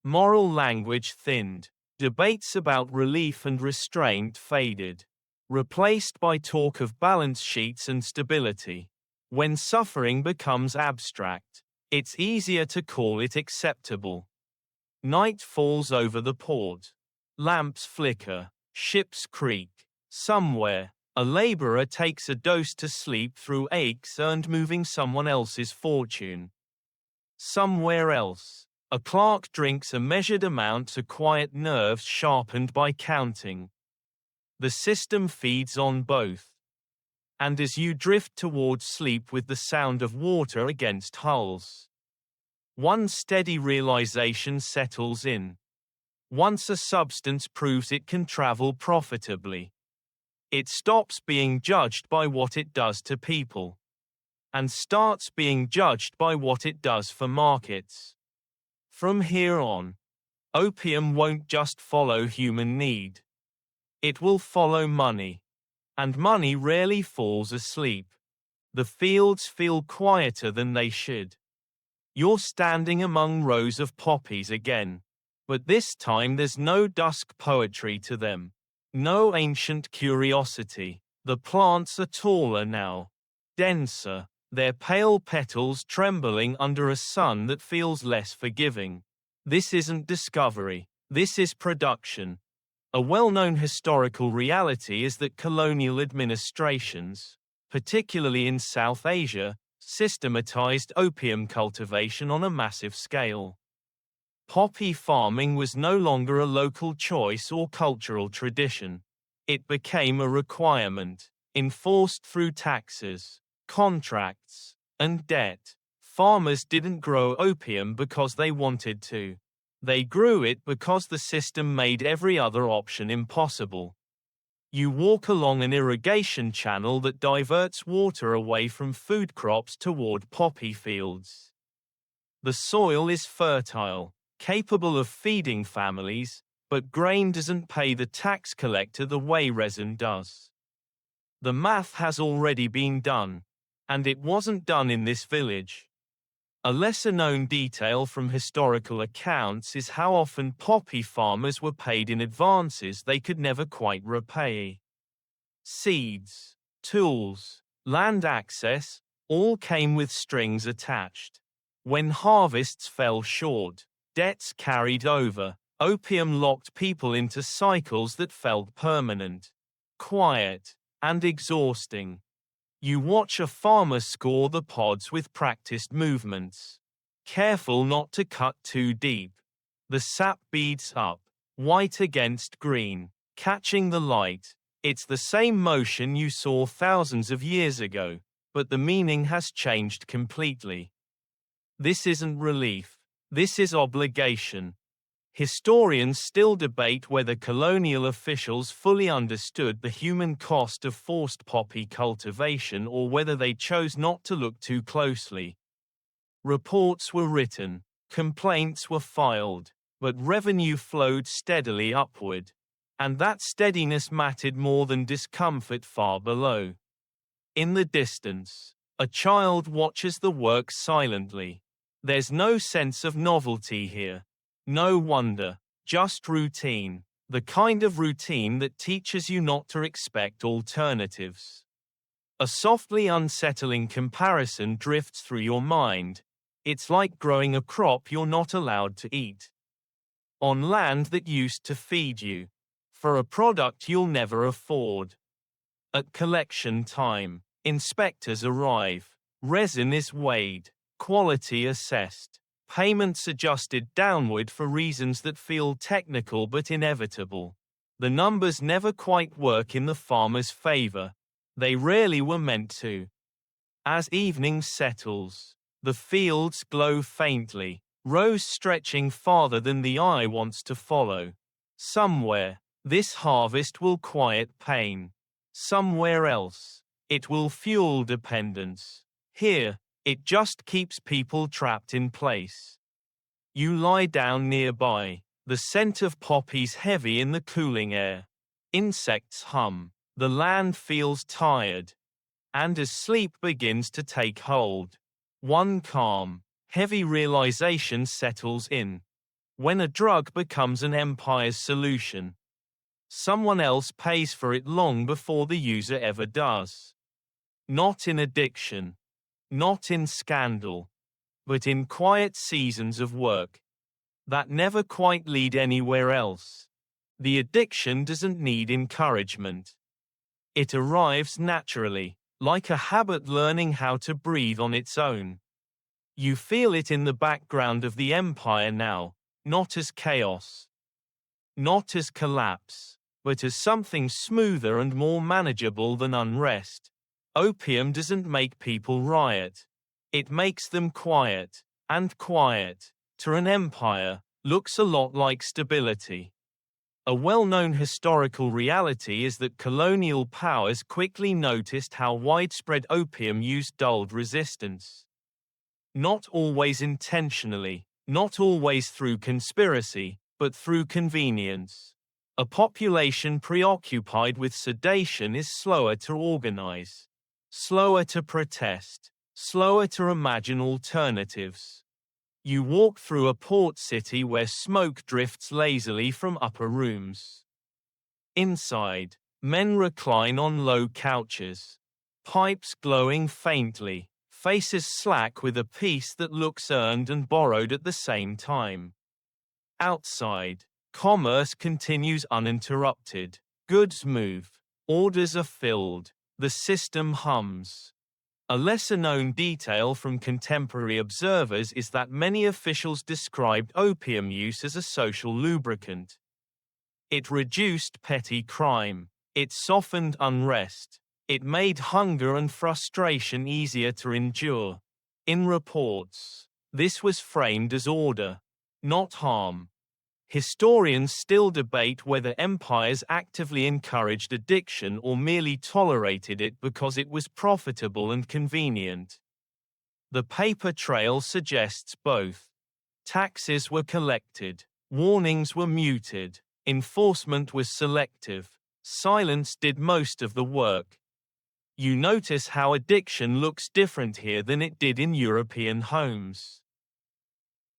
moral language thinned. Debates about relief and restraint faded, replaced by talk of balance sheets and stability. When suffering becomes abstract, it's easier to call it acceptable. Night falls over the port. Lamps flicker. Ships creak. Somewhere, a laborer takes a dose to sleep through aches earned moving someone else's fortune. Somewhere else, a clerk drinks a measured amount to quiet nerves sharpened by counting. The system feeds on both. And as you drift toward sleep with the sound of water against hulls, one steady realization settles in. Once a substance proves it can travel profitably, it stops being judged by what it does to people, and starts being judged by what it does for markets. From here on, opium won't just follow human need. It will follow money. And money rarely falls asleep. The fields feel quieter than they should. You're standing among rows of poppies again. But this time there's no dusk poetry to them. No ancient curiosity. The plants are taller now. Denser. Their pale petals trembling under a sun that feels less forgiving. This isn't discovery. This is production. A well-known historical reality is that colonial administrations, particularly in South Asia, systematized opium cultivation on a massive scale. Poppy farming was no longer a local choice or cultural tradition. It became a requirement, enforced through taxes, contracts, and debt. Farmers didn't grow opium because they wanted to. They grew it because the system made every other option impossible. You walk along an irrigation channel that diverts water away from food crops toward poppy fields. The soil is fertile, capable of feeding families, but grain doesn't pay the tax collector the way resin does. The math has already been done, and it wasn't done in this village. A lesser-known detail from historical accounts is how often poppy farmers were paid in advances they could never quite repay. Seeds, tools, land access, all came with strings attached. When harvests fell short, debts carried over. Opium locked people into cycles that felt permanent, quiet, and exhausting. You watch a farmer score the pods with practiced movements. Careful not to cut too deep. The sap beads up, white against green, catching the light. It's the same motion you saw thousands of years ago, but the meaning has changed completely. This isn't relief. This is obligation. Historians still debate whether colonial officials fully understood the human cost of forced poppy cultivation or whether they chose not to look too closely. Reports were written, complaints were filed, but revenue flowed steadily upward, and that steadiness mattered more than discomfort far below. In the distance, a child watches the work silently. There's no sense of novelty here. No wonder, just routine, the kind of routine that teaches you not to expect alternatives. A softly unsettling comparison drifts through your mind. It's like growing a crop you're not allowed to eat. On land that used to feed you. For a product you'll never afford. At collection time, inspectors arrive. Resin is weighed, quality assessed. Payments adjusted downward for reasons that feel technical but inevitable. The numbers never quite work in the farmer's favor. They rarely were meant to. As evening settles, the fields glow faintly, rows stretching farther than the eye wants to follow. Somewhere, this harvest will quiet pain. Somewhere else, it will fuel dependence. Here, it just keeps people trapped in place. You lie down nearby, the scent of poppies heavy in the cooling air. Insects hum, the land feels tired. And as sleep begins to take hold, one calm, heavy realization settles in. When a drug becomes an empire's solution, someone else pays for it long before the user ever does. Not in addiction. Not in scandal, but in quiet seasons of work that never quite lead anywhere else. The addiction doesn't need encouragement. It arrives naturally, like a habit learning how to breathe on its own. You feel it in the background of the empire now, not as chaos, not as collapse, but as something smoother and more manageable than unrest. Opium doesn't make people riot. It makes them quiet, and quiet, to an empire, looks a lot like stability. A well-known historical reality is that colonial powers quickly noticed how widespread opium use dulled resistance. Not always intentionally, not always through conspiracy, but through convenience. A population preoccupied with sedation is slower to organize. Slower to protest, slower to imagine alternatives. You walk through a port city where smoke drifts lazily from upper rooms. Inside, men recline on low couches, pipes glowing faintly, faces slack with a peace that looks earned and borrowed at the same time. Outside, commerce continues uninterrupted. Goods move, orders are filled. The system hums. A lesser-known detail from contemporary observers is that many officials described opium use as a social lubricant. It reduced petty crime. It softened unrest. It made hunger and frustration easier to endure. In reports, this was framed as order, not harm. Historians still debate whether empires actively encouraged addiction or merely tolerated it because it was profitable and convenient. The paper trail suggests both. Taxes were collected, warnings were muted, enforcement was selective, silence did most of the work. You notice how addiction looks different here than it did in European homes.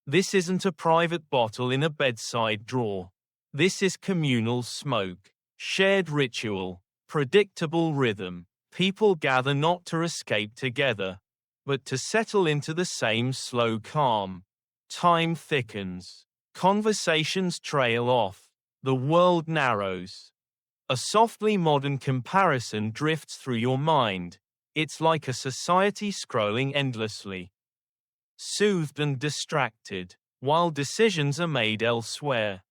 This isn't a private bottle in a bedside drawer. This is communal smoke, shared ritual, predictable rhythm. People gather not to escape together, but to settle into the same slow calm. Time thickens. Conversations trail off. The world narrows. A softly modern comparison drifts through your mind. It's like a society scrolling endlessly, soothed and distracted, while decisions are made elsewhere.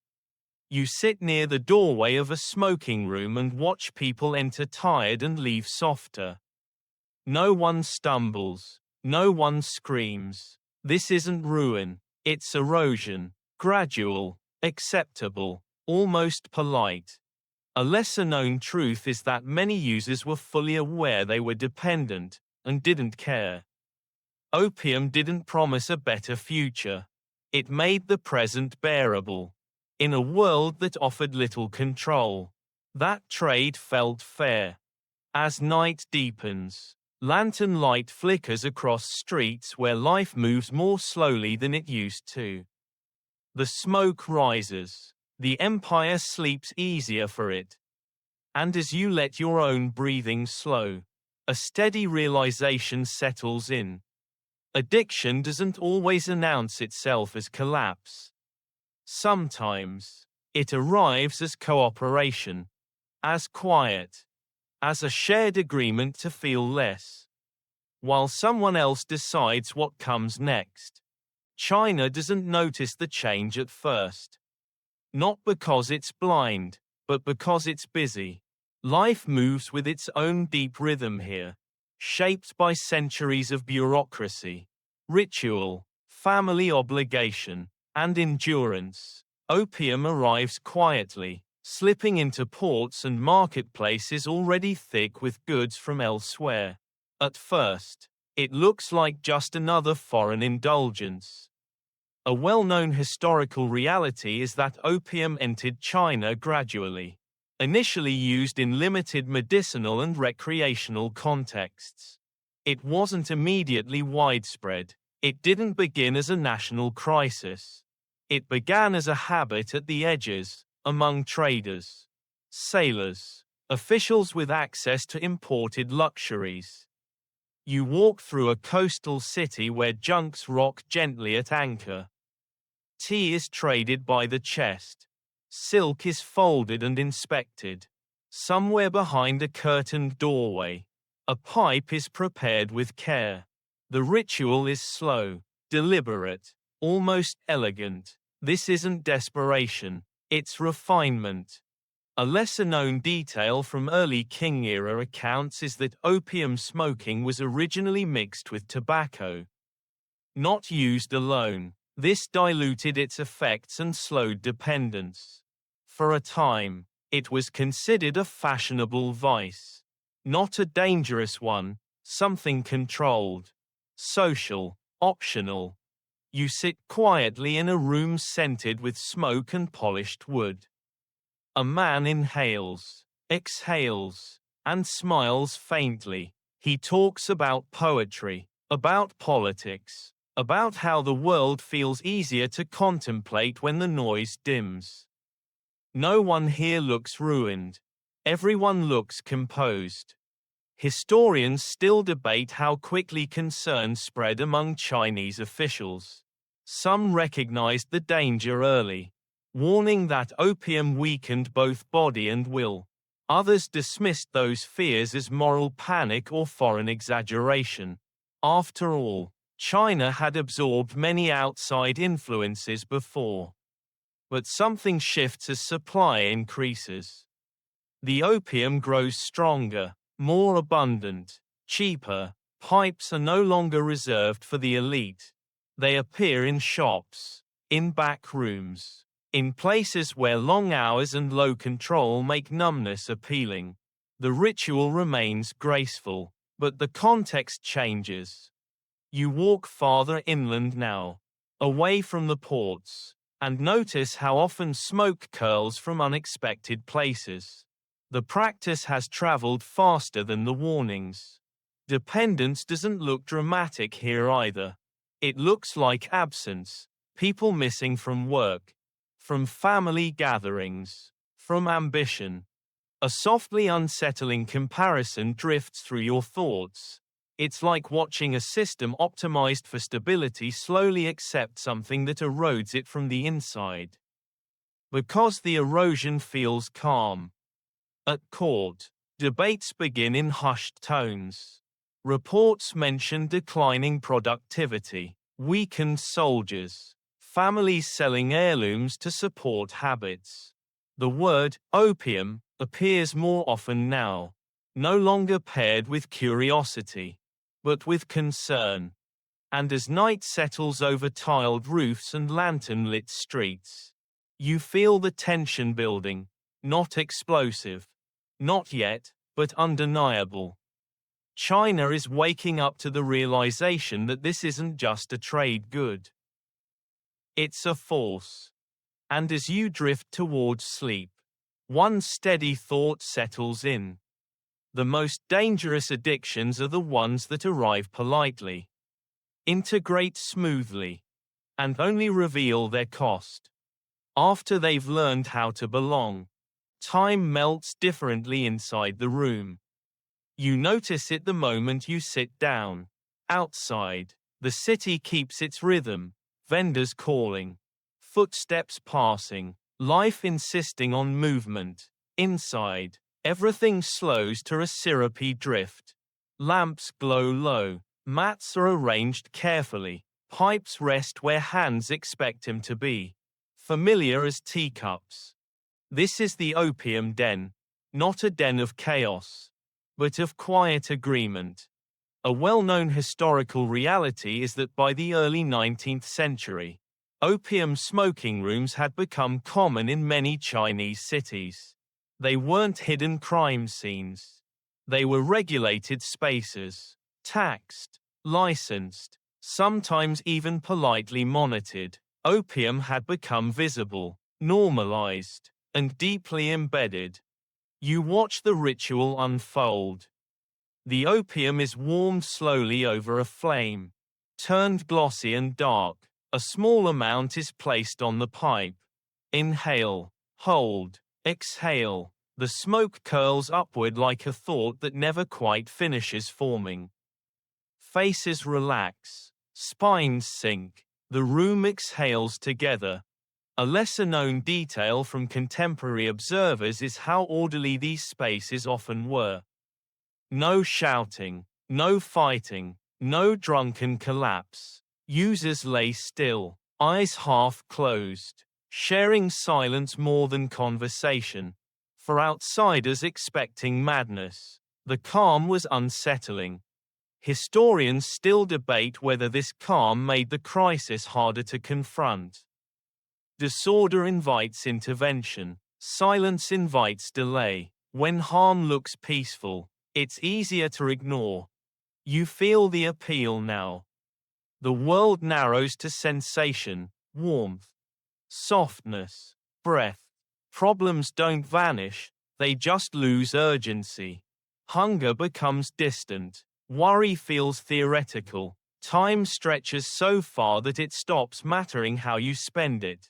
You sit near the doorway of a smoking room and watch people enter tired and leave softer. No one stumbles. No one screams. This isn't ruin. It's erosion. Gradual, acceptable, almost polite. A lesser-known truth is that many users were fully aware they were dependent, and didn't care. Opium didn't promise a better future. It made the present bearable. In a world that offered little control, that trade felt fair. As night deepens, lantern light flickers across streets where life moves more slowly than it used to. The smoke rises. The empire sleeps easier for it. And as you let your own breathing slow, a steady realization settles in. Addiction doesn't always announce itself as collapse. Sometimes, it arrives as cooperation, as quiet, as a shared agreement to feel less, while someone else decides what comes next. China doesn't notice the change at first. Not because it's blind, but because it's busy. Life moves with its own deep rhythm here, shaped by centuries of bureaucracy, ritual, family obligation, and endurance. Opium arrives quietly, slipping into ports and marketplaces already thick with goods from elsewhere. At first, it looks like just another foreign indulgence. A well-known historical reality is that opium entered China gradually. Initially used in limited medicinal and recreational contexts. It wasn't immediately widespread. It didn't begin as a national crisis. It began as a habit at the edges, among traders, sailors, officials with access to imported luxuries. You walk through a coastal city where junks rock gently at anchor. Tea is traded by the chest. Silk is folded and inspected. Somewhere behind a curtained doorway, a pipe is prepared with care. The ritual is slow, deliberate, almost elegant. This isn't desperation, it's refinement. A lesser-known detail from early Qing-era accounts is that opium smoking was originally mixed with tobacco. Not used alone, this diluted its effects and slowed dependence. For a time, it was considered a fashionable vice. Not a dangerous one, something controlled. Social, optional. You sit quietly in a room scented with smoke and polished wood. A man inhales, exhales, and smiles faintly. He talks about poetry, about politics, about how the world feels easier to contemplate when the noise dims. No one here looks ruined. Everyone looks composed. Historians still debate how quickly concern spread among Chinese officials. Some recognized the danger early, warning that opium weakened both body and will. Others dismissed those fears as moral panic or foreign exaggeration. After all, China had absorbed many outside influences before. But something shifts as supply increases. The opium grows stronger, more abundant, cheaper. Pipes are no longer reserved for the elite. They appear in shops, in back rooms, in places where long hours and low control make numbness appealing. The ritual remains graceful, but the context changes. You walk farther inland now, away from the ports, and notice how often smoke curls from unexpected places. The practice has traveled faster than the warnings. Dependence doesn't look dramatic here either. It looks like absence, people missing from work, from family gatherings, from ambition. A softly unsettling comparison drifts through your thoughts. It's like watching a system optimized for stability slowly accept something that erodes it from the inside. Because the erosion feels calm. At court, debates begin in hushed tones. Reports mention declining productivity, weakened soldiers, families selling heirlooms to support habits. The word opium appears more often now, no longer paired with curiosity, but with concern. And as night settles over tiled roofs and lantern-lit streets, you feel the tension building, not explosive, not yet, but undeniable. China is waking up to the realization that this isn't just a trade good. It's a force. And as you drift towards sleep, one steady thought settles in. The most dangerous addictions are the ones that arrive politely, integrate smoothly, and only reveal their cost after they've learned how to belong. Time melts differently inside the room. You notice it the moment you sit down. Outside, the city keeps its rhythm, vendors calling, footsteps passing, life insisting on movement. Inside, everything slows to a syrupy drift. Lamps glow low, mats are arranged carefully, pipes rest where hands expect him to be, familiar as teacups. This is the opium den, not a den of chaos, but of quiet agreement. A well-known historical reality is that by the early 19th century, opium smoking rooms had become common in many Chinese cities. They weren't hidden crime scenes. They were regulated spaces, taxed, licensed, sometimes even politely monitored. Opium had become visible, normalized, and deeply embedded. You watch the ritual unfold. The opium is warmed slowly over a flame, turned glossy and dark. A small amount is placed on the pipe. Inhale, hold, exhale. The smoke curls upward like a thought that never quite finishes forming. Faces relax, spines sink. The room exhales together. A lesser-known detail from contemporary observers is how orderly these spaces often were. No shouting, no fighting, no drunken collapse. Users lay still, eyes half closed, sharing silence more than conversation. For outsiders expecting madness, the calm was unsettling. Historians still debate whether this calm made the crisis harder to confront. Disorder invites intervention. Silence invites delay. When harm looks peaceful, it's easier to ignore. You feel the appeal now. The world narrows to sensation, warmth, softness, breath. Problems don't vanish, they just lose urgency. Hunger becomes distant. Worry feels theoretical. Time stretches so far that it stops mattering how you spend it.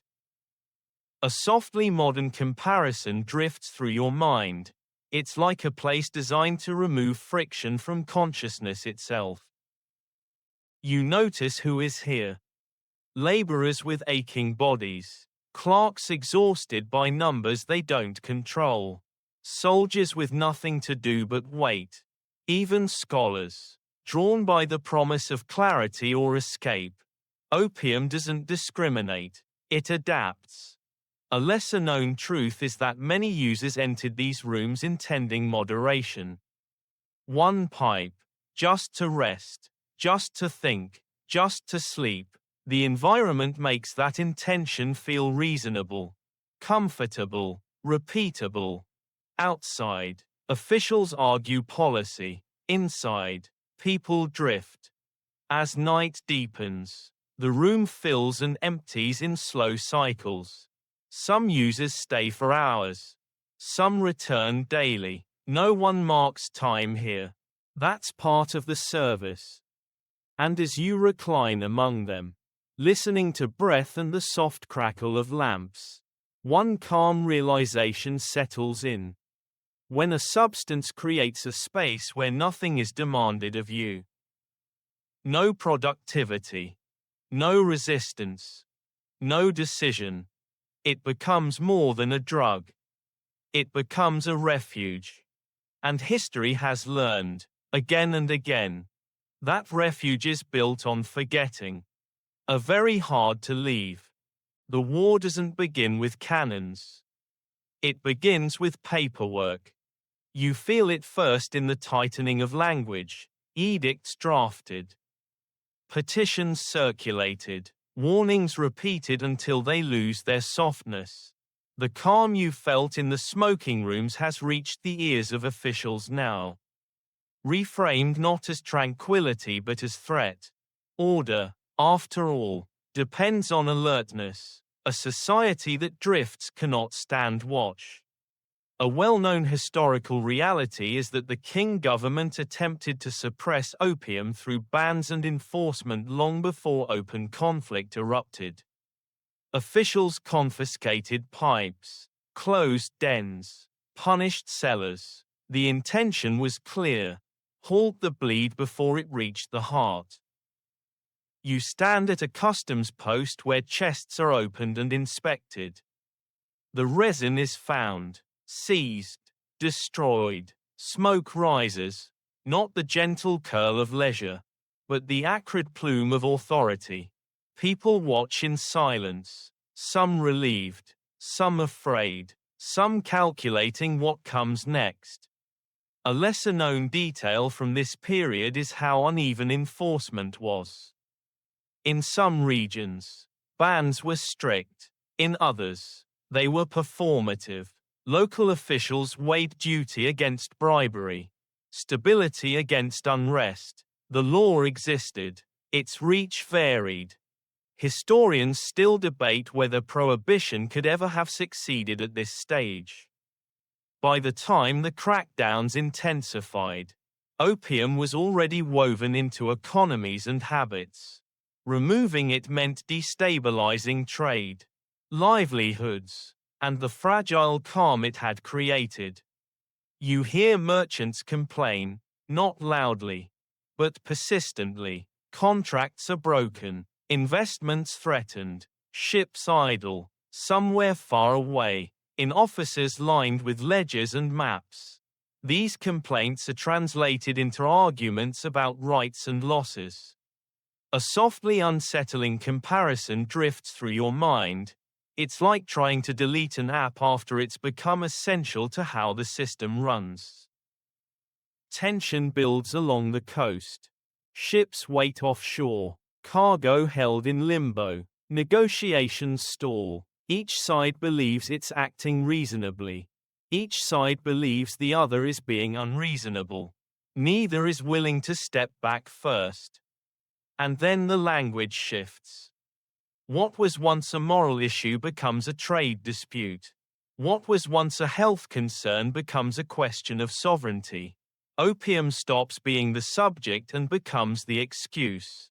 A softly modern comparison drifts through your mind. It's like a place designed to remove friction from consciousness itself. You notice who is here. Laborers with aching bodies. Clerks exhausted by numbers they don't control. soldiers with nothing to do but wait. Even scholars, drawn by the promise of clarity or escape. Opium doesn't discriminate, it adapts. A lesser-known truth is that many users entered these rooms intending moderation. One pipe, just to rest, just to think, just to sleep. The environment makes that intention feel reasonable, comfortable, repeatable. Outside, officials argue policy. Inside, people drift. As night deepens, the room fills and empties in slow cycles. Some users stay for hours. Some return daily. No one marks time here. That's part of the service. And as you recline among them, listening to breath and the soft crackle of lamps, one calm realization settles in. When a substance creates a space where nothing is demanded of you. No productivity. No resistance. No decision. It becomes more than a drug. It becomes a refuge. And history has learned, again and again, that refuge is built on forgetting. Very hard to leave. The war doesn't begin with cannons. It begins with paperwork. You feel it first in the tightening of language, edicts drafted, petitions circulated, warnings repeated until they lose their softness. The calm you felt in the smoking rooms has reached the ears of officials now. Reframed not as tranquility but as threat. Order, after all, depends on alertness. A society that drifts cannot stand watch. A well-known historical reality is that the Qing government attempted to suppress opium through bans and enforcement long before open conflict erupted. Officials confiscated pipes, closed dens, punished sellers. The intention was clear: halt the bleed before it reached the heart. You stand at a customs post where chests are opened and inspected. The resin is found, seized, destroyed. Smoke rises, not the gentle curl of leisure, but the acrid plume of authority. People watch in silence, some relieved, some afraid, some calculating what comes next. A lesser-known detail from this period is how uneven enforcement was. In some regions, bans were strict. In others, they were performative. Local officials weighed duty against bribery, stability against unrest. The law existed. Its reach varied. Historians still debate whether prohibition could ever have succeeded at this stage. By the time the crackdowns intensified, opium was already woven into economies and habits. Removing it meant destabilizing trade, livelihoods, and the fragile calm it had created. You hear merchants complain, not loudly, but persistently. Contracts are broken, investments threatened, ships idle, somewhere far away, in offices lined with ledgers and maps. These complaints are translated into arguments about rights and losses. A softly unsettling comparison drifts through your mind. It's like trying to delete an app after it's become essential to how the system runs. Tension builds along the coast. Ships wait offshore. Cargo held in limbo. Negotiations stall. Each side believes it's acting reasonably. Each side believes the other is being unreasonable. Neither is willing to step back first. And then the language shifts. What was once a moral issue becomes a trade dispute. What was once a health concern becomes a question of sovereignty. Opium stops being the subject and becomes the excuse.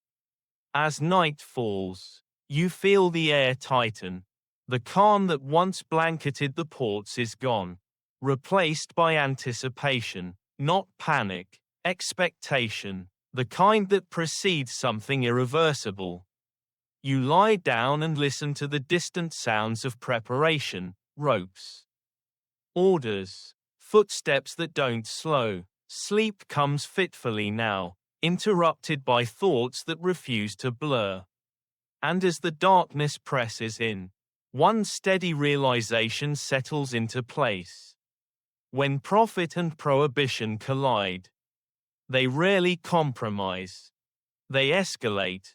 As night falls, you feel the air tighten. The calm that once blanketed the ports is gone, replaced by anticipation, not panic, expectation. The kind that precedes something irreversible. You lie down and listen to the distant sounds of preparation, ropes, orders, footsteps that don't slow. Sleep comes fitfully now, interrupted by thoughts that refuse to blur. And as the darkness presses in, one steady realization settles into place. When profit and prohibition collide, they rarely compromise. They escalate.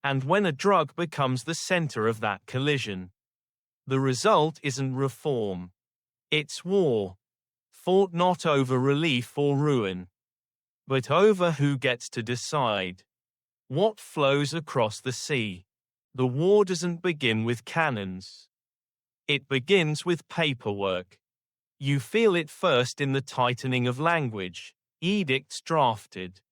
And when a drug becomes the center of that collision, the result isn't reform. It's war. Fought not over relief or ruin, but over who gets to decide what flows across the sea. The war doesn't begin with cannons. It begins with paperwork. You feel it first in the tightening of language, edicts drafted,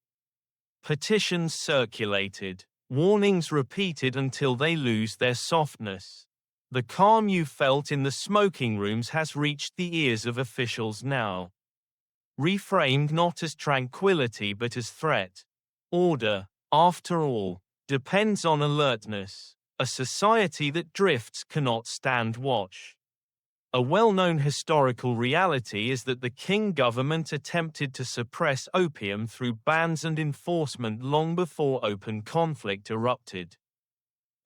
petitions circulated, warnings repeated until they lose their softness. The calm you felt in the smoking rooms has reached the ears of officials now. Reframed not as tranquility but as threat. Order, after all, depends on alertness. A society that drifts cannot stand watch. A well-known historical reality is that the Qing government attempted to suppress opium through bans and enforcement long before open conflict erupted.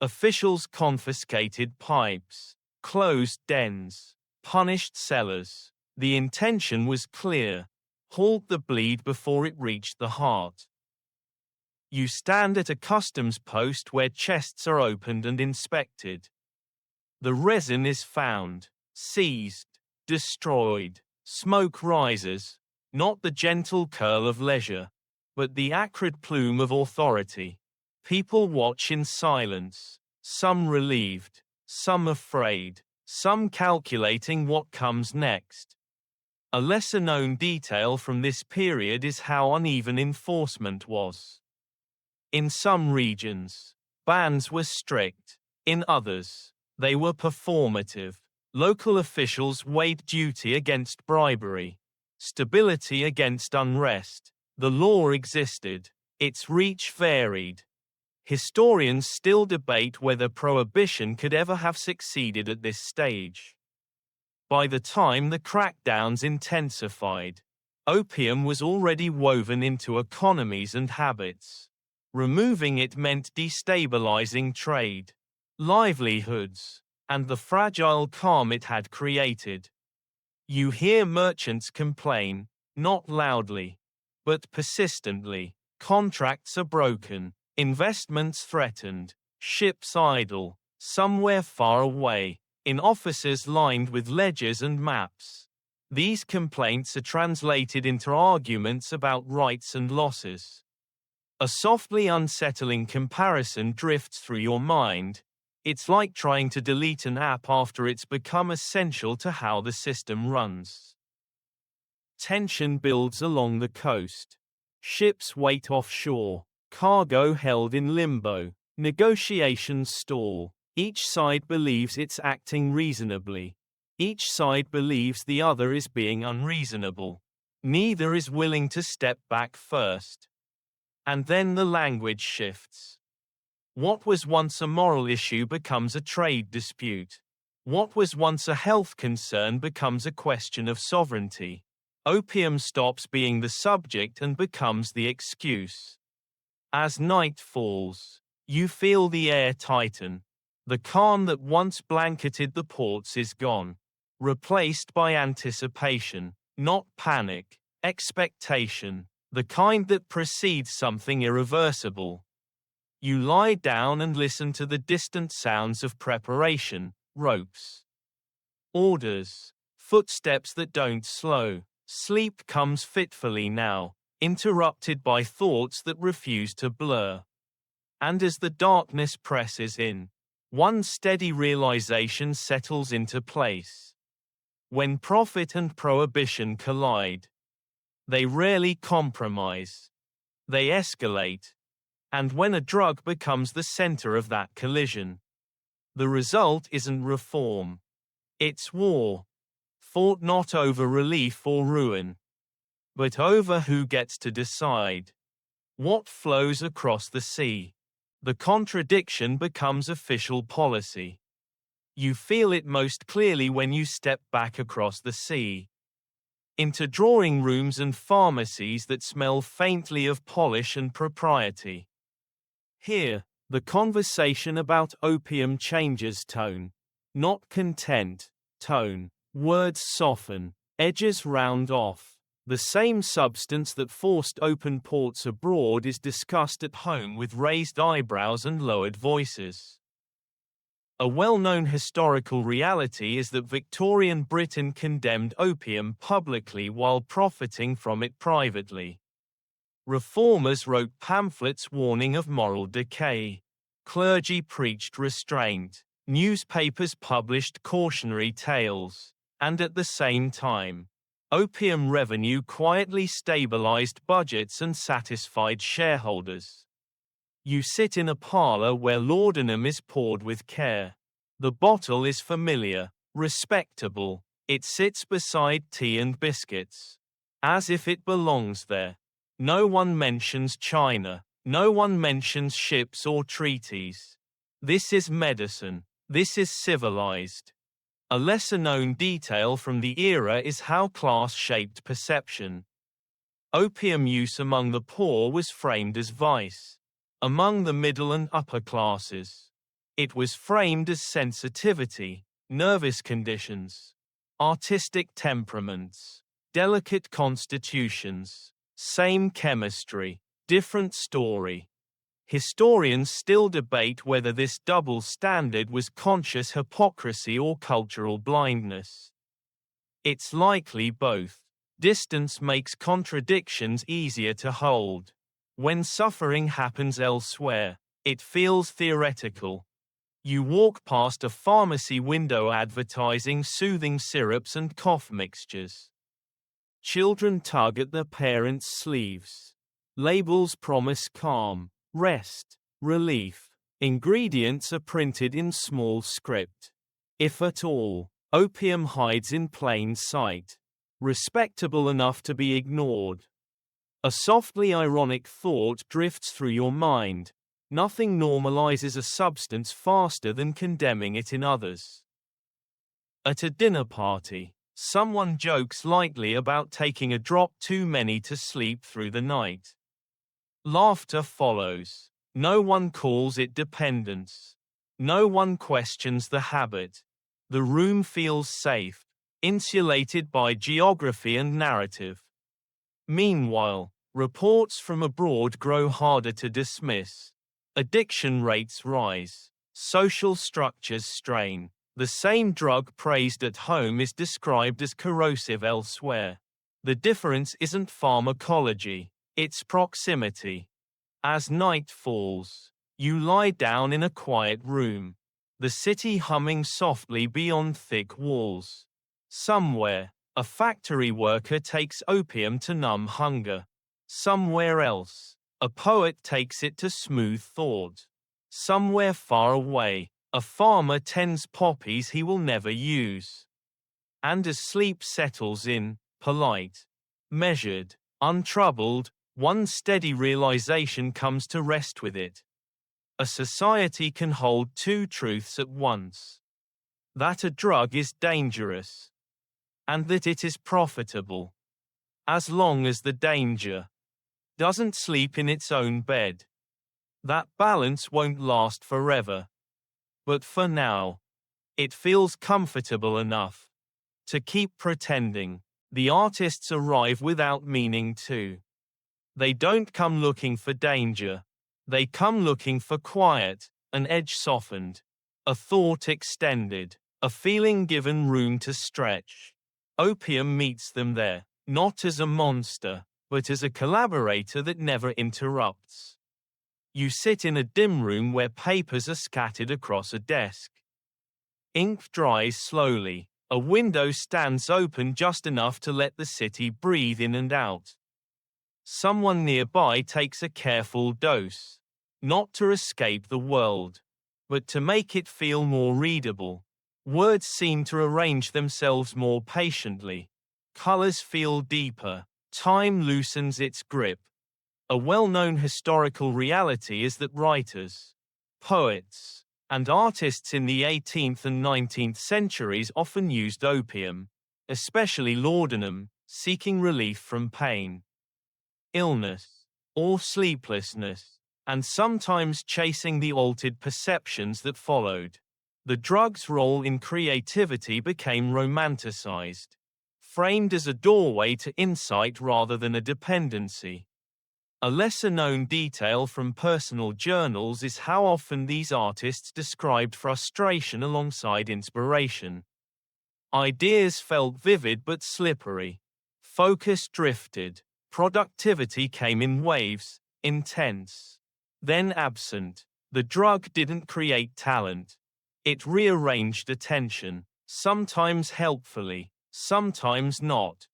Officials confiscated pipes, closed dens, punished sellers. The intention was clear: halt the bleed before it reached the heart. You stand at a customs post where chests are opened and inspected. The resin is found, seized, destroyed. Smoke rises, not the gentle curl of leisure, but the acrid plume of authority. People watch in silence, some relieved, some afraid, some calculating what comes next. A lesser-known detail from this period is how uneven enforcement was. In some regions, bans were strict. In others, they were performative. Local officials weighed duty against bribery, stability against unrest. The law existed. Its reach varied. Historians still debate whether prohibition could ever have succeeded at this stage. By the time the crackdowns intensified, opium was already woven into economies and habits. Removing it meant destabilizing trade, livelihoods, and the fragile calm it had created. You hear merchants complain, not loudly, but persistently. Contracts are broken, investments threatened, ships idle, somewhere far away, in offices lined with ledgers and maps. These complaints are translated into arguments about rights and losses. A softly unsettling comparison drifts through your mind. It's like trying to delete an app after it's become essential to how the system runs. Tension builds along the coast. Ships wait offshore, cargo held in limbo, negotiations stall. Each side believes it's acting reasonably. Each side believes the other is being unreasonable. Neither is willing to step back first. And then the language shifts. What was once a moral issue becomes a trade dispute. What was once a health concern becomes a question of sovereignty. Opium stops being the subject and becomes the excuse. As night falls, you feel the air tighten. The calm that once blanketed the ports is gone, replaced by anticipation, not panic, expectation, the kind that precedes something irreversible. You lie down and listen to the distant sounds of preparation, ropes, orders, footsteps that don't slow. Sleep comes fitfully now, interrupted by thoughts that refuse to blur. And as the darkness presses in, one steady realization settles into place. When profit and prohibition collide, they rarely compromise. They escalate. And when a drug becomes the center of that collision, the result isn't reform. It's war. Fought not over relief or ruin, but over who gets to decide what flows across the sea. The contradiction becomes official policy. You feel it most clearly when you step back across the sea. into drawing rooms and pharmacies that smell faintly of polish and propriety. Here, the conversation about opium changes tone. Not content, tone. Words soften, edges round off. The same substance that forced open ports abroad is discussed at home with raised eyebrows and lowered voices. A well-known historical reality is that Victorian Britain condemned opium publicly while profiting from it privately. Reformers wrote pamphlets warning of moral decay. Clergy preached restraint. Newspapers published cautionary tales. And at the same time, opium revenue quietly stabilized budgets and satisfied shareholders. You sit in a parlor where laudanum is poured with care. The bottle is familiar, respectable. It sits beside tea and biscuits, as if it belongs there. No one mentions China. No one mentions ships or treaties. This is medicine. This is civilized. A lesser-known detail from the era is how class shaped perception. Opium use among the poor was framed as vice. Among the middle and upper classes, it was framed as sensitivity, nervous conditions, artistic temperaments, delicate constitutions, same chemistry, different story. Historians still debate whether this double standard was conscious hypocrisy or cultural blindness. It's likely both. Distance makes contradictions easier to hold. When suffering happens elsewhere, it feels theoretical. You walk past a pharmacy window advertising soothing syrups and cough mixtures. Children tug at their parents' sleeves. Labels promise calm, rest, relief. Ingredients are printed in small script. If at all, opium hides in plain sight, respectable enough to be ignored. A softly ironic thought drifts through your mind. Nothing normalizes a substance faster than condemning it in others. At a dinner party, someone jokes lightly about taking a drop too many to sleep through the night. Laughter follows. No one calls it dependence. No one questions the habit. The room feels safe, insulated by geography and narrative. Meanwhile, reports from abroad grow harder to dismiss. Addiction rates rise. Social structures strain. The same drug praised at home is described as corrosive elsewhere. The difference isn't pharmacology, it's proximity. As night falls, you lie down in a quiet room. The city humming softly beyond thick walls. Somewhere, a factory worker takes opium to numb hunger. Somewhere else, a poet takes it to smooth thought. Somewhere far away, a farmer tends poppies he will never use. And as sleep settles in, polite, measured, untroubled, one steady realization comes to rest with it. A society can hold two truths at once. That a drug is dangerous. And that it is profitable. As long as the danger doesn't sleep in its own bed. That balance won't last forever. But for now, it feels comfortable enough to keep pretending. The artists arrive without meaning to. They don't come looking for danger. They come looking for quiet, an edge softened, a thought extended, a feeling given room to stretch. Opium meets them there, not as a monster, but as a collaborator that never interrupts. You sit in a dim room where papers are scattered across a desk. Ink dries slowly. A window stands open just enough to let the city breathe in and out. Someone nearby takes a careful dose. Not to escape the world, but to make it feel more readable. Words seem to arrange themselves more patiently. Colors feel deeper. Time loosens its grip. A well-known historical reality is that writers, poets, and artists in the 18th and 19th centuries often used opium, especially laudanum, seeking relief from pain, illness, or sleeplessness, and sometimes chasing the altered perceptions that followed. The drug's role in creativity became romanticized, framed as a doorway to insight rather than a dependency. A lesser-known detail from personal journals is how often these artists described frustration alongside inspiration. Ideas felt vivid but slippery. Focus drifted. Productivity came in waves, intense, then absent. The drug didn't create talent. It rearranged attention, sometimes helpfully, sometimes not.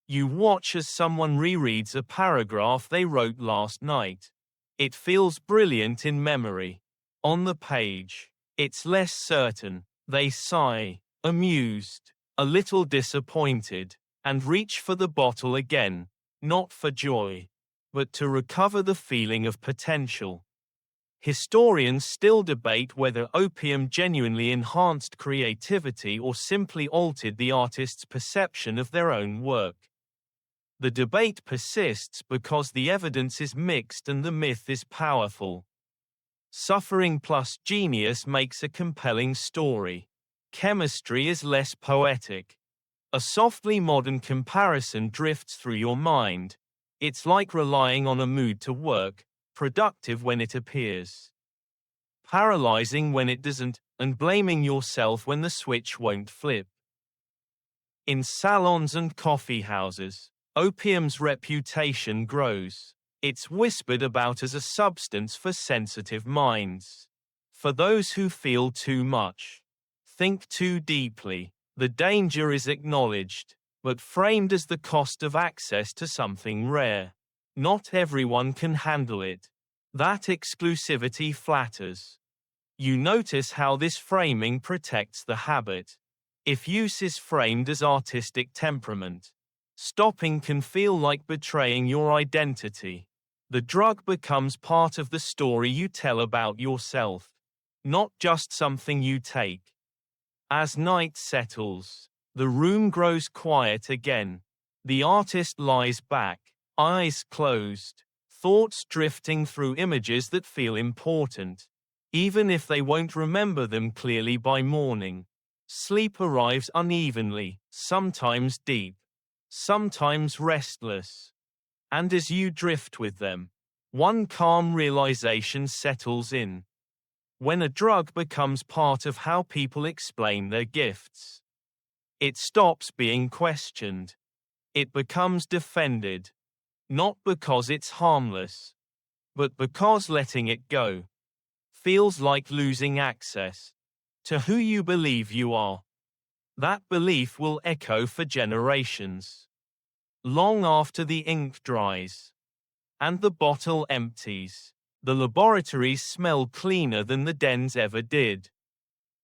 You watch as someone rereads a paragraph they wrote last night. It feels brilliant in memory. On the page, it's less certain. They sigh, amused, a little disappointed, and reach for the bottle again, not for joy, but to recover the feeling of potential. Historians still debate whether opium genuinely enhanced creativity or simply altered the artist's perception of their own work. The debate persists because the evidence is mixed and the myth is powerful. Suffering plus genius makes a compelling story. Chemistry is less poetic. A softly modern comparison drifts through your mind. It's like relying on a mood to work, productive when it appears, paralyzing when it doesn't, and blaming yourself when the switch won't flip. In salons and coffee houses, opium's reputation grows. It's whispered about as a substance for sensitive minds. For those who feel too much, think too deeply, the danger is acknowledged, but framed as the cost of access to something rare. Not everyone can handle it. That exclusivity flatters. You notice how this framing protects the habit. If use is framed as artistic temperament, stopping can feel like betraying your identity. The drug becomes part of the story you tell about yourself, not just something you take. As night settles, the room grows quiet again. The artist lies back, eyes closed, thoughts drifting through images that feel important, even if they won't remember them clearly by morning. Sleep arrives unevenly, sometimes deep, sometimes restless. And as you drift with them, one calm realization settles in. When a drug becomes part of how people explain their gifts, it stops being questioned. It becomes defended. Not because it's harmless, but because letting it go feels like losing access to who you believe you are. That belief will echo for generations, long after the ink dries and the bottle empties. The laboratories smell cleaner than the dens ever did.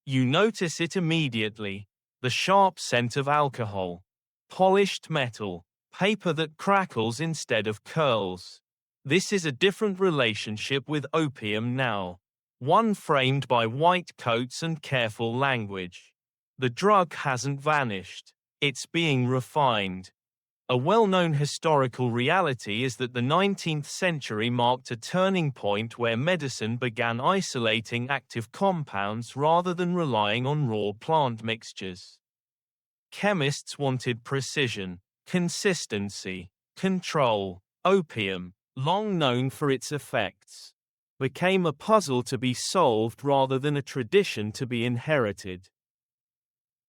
You notice it immediately, the sharp scent of alcohol, polished metal, paper that crackles instead of curls. This is a different relationship with opium now, one framed by white coats and careful language. The drug hasn't vanished, it's being refined. A well-known historical reality is that the 19th century marked a turning point where medicine began isolating active compounds rather than relying on raw plant mixtures. Chemists wanted precision, consistency, control. Opium, long known for its effects, became a puzzle to be solved rather than a tradition to be inherited.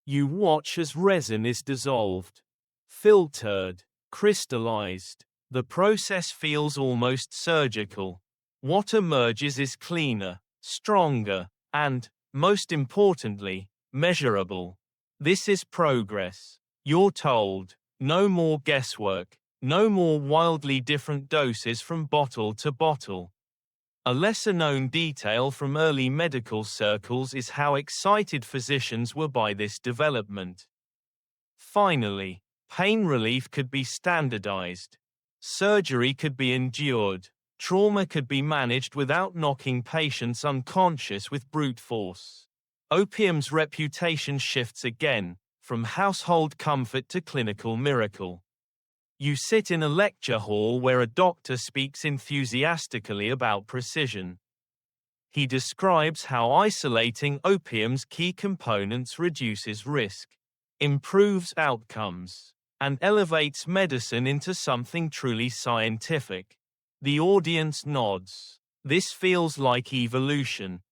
You watch as resin is dissolved, filtered, crystallized. The process feels almost surgical. What emerges is cleaner, stronger, and, most importantly, measurable. This is progress. You're told, no more guesswork, no more wildly different doses from bottle to bottle. A lesser-known detail from early medical circles is how excited physicians were by this development. Finally, pain relief could be standardized. Surgery could be endured. Trauma could be managed without knocking patients unconscious with brute force. Opium's reputation shifts again, from household comfort to clinical miracle. You sit in a lecture hall where a doctor speaks enthusiastically about precision. He describes how isolating opium's key components reduces risk, improves outcomes, and elevates medicine into something truly scientific. The audience nods. This feels like evolution.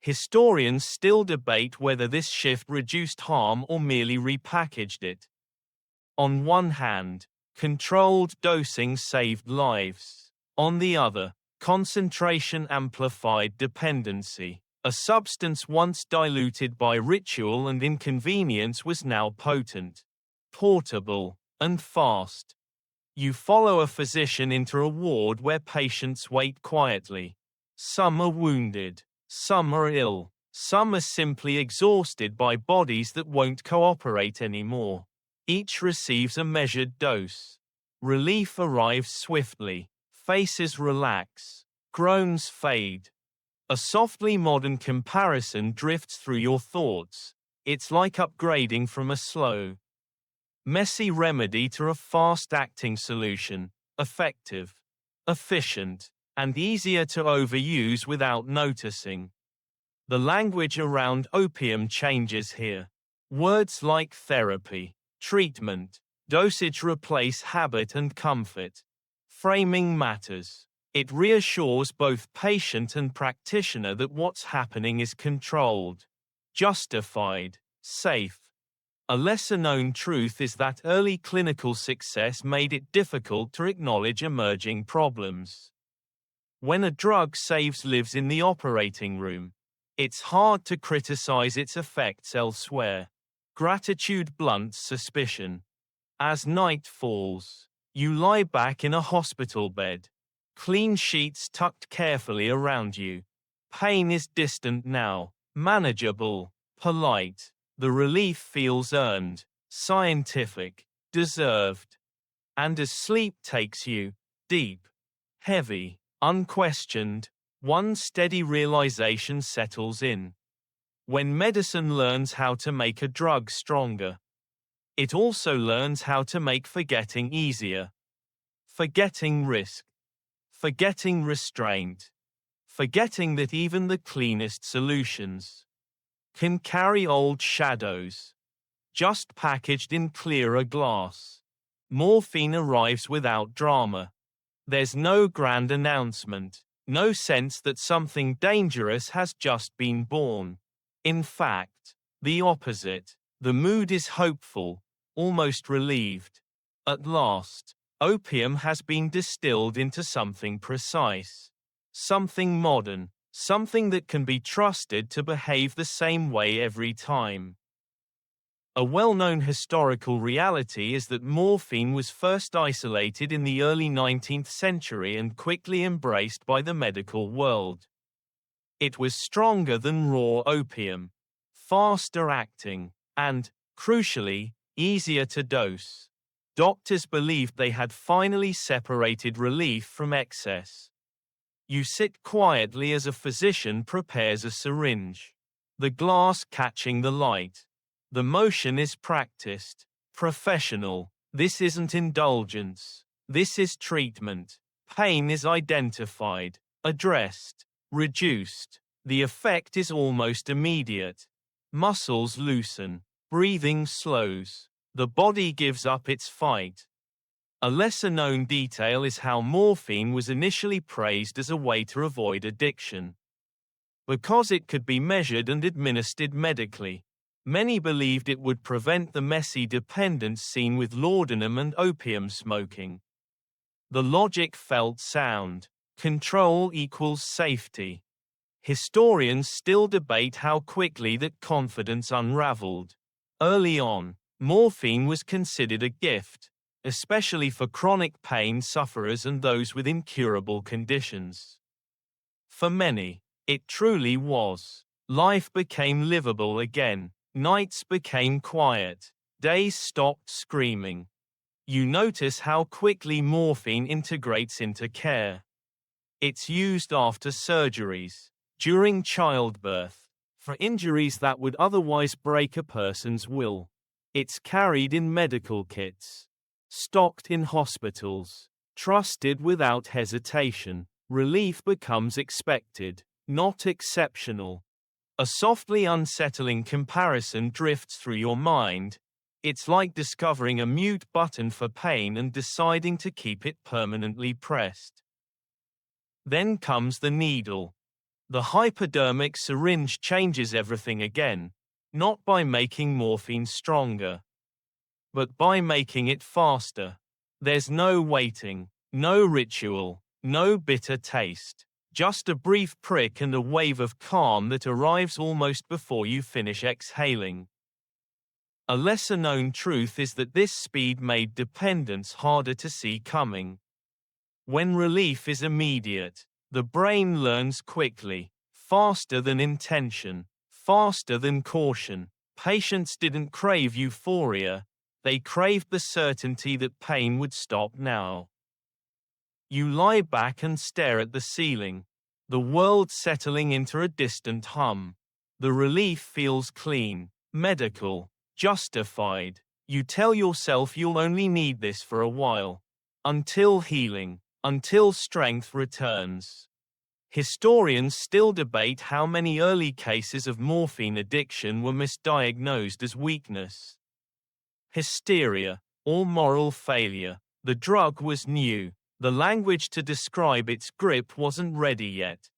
Historians still debate whether this shift reduced harm or merely repackaged it. On one hand, controlled dosing saved lives. On the other, concentration amplified dependency. A substance once diluted by ritual and inconvenience was now potent, portable, and fast. You follow a physician into a ward where patients wait quietly. Some are wounded, some are ill, some are simply exhausted by bodies that won't cooperate anymore. Each receives a measured dose. Relief arrives swiftly. Faces relax. Groans fade. A softly modern comparison drifts through your thoughts. It's like upgrading from a slow, messy remedy to a fast-acting solution, effective, efficient, and easier to overuse without noticing. The language around opium changes here. Words like therapy, treatment, dosage replace habit and comfort. Framing matters. It reassures both patient and practitioner that what's happening is controlled, justified, safe. A lesser-known truth is that early clinical success made it difficult to acknowledge emerging problems. When a drug saves lives in the operating room, it's hard to criticize its effects elsewhere. Gratitude blunts suspicion. As night falls, you lie back in a hospital bed. Clean sheets tucked carefully around you. Pain is distant now, manageable, polite. The relief feels earned, scientific, deserved. And as sleep takes you, deep, heavy, unquestioned, one steady realization settles in. When medicine learns how to make a drug stronger, it also learns how to make forgetting easier. Forgetting risk. Forgetting restraint. Forgetting that even the cleanest solutions can carry old shadows, just packaged in clearer glass. Morphine arrives without drama. There's no grand announcement, no sense that something dangerous has just been born. In fact, the opposite. The mood is hopeful, almost relieved. At last, opium has been distilled into something precise, something modern, something that can be trusted to behave the same way every time. A well-known historical reality is that morphine was first isolated in the early 19th century and quickly embraced by the medical world. It was stronger than raw opium, faster acting, and, crucially, easier to dose. Doctors believed they had finally separated relief from excess. You sit quietly as a physician prepares a syringe, the glass catching the light. The motion is practiced, professional. This isn't indulgence. This is treatment. Pain is identified, addressed, reduced. The effect is almost immediate. Muscles loosen. Breathing slows. The body gives up its fight. A lesser-known detail is how morphine was initially praised as a way to avoid addiction. Because it could be measured and administered medically, many believed it would prevent the messy dependence seen with laudanum and opium smoking. The logic felt sound. Control equals safety. Historians still debate how quickly that confidence unraveled. Early on, morphine was considered a gift, especially for chronic pain sufferers and those with incurable conditions. For many, it truly was. Life became livable again. Nights became quiet. Days stopped screaming. You notice how quickly morphine integrates into care. It's used after surgeries, during childbirth, for injuries that would otherwise break a person's will. It's carried in medical kits. stocked in hospitals, trusted without hesitation. Relief becomes expected, not exceptional. A softly unsettling comparison drifts through your mind. It's like discovering a mute button for pain and deciding to keep it permanently pressed. Then comes the needle. The hypodermic syringe changes everything again, not by making morphine stronger, but by making it faster. There's no waiting, no ritual, no bitter taste, just a brief prick and a wave of calm that arrives almost before you finish exhaling. A lesser-known truth is that this speed made dependence harder to see coming. When relief is immediate, the brain learns quickly, faster than intention, faster than caution. Patients didn't crave euphoria, they craved the certainty that pain would stop now. You lie back and stare at the ceiling, the world settling into a distant hum. The relief feels clean, medical, justified. You tell yourself you'll only need this for a while. Until healing, until strength returns. Historians still debate how many early cases of morphine addiction were misdiagnosed as weakness, hysteria, or moral failure. The drug was new. The language to describe its grip wasn't ready yet.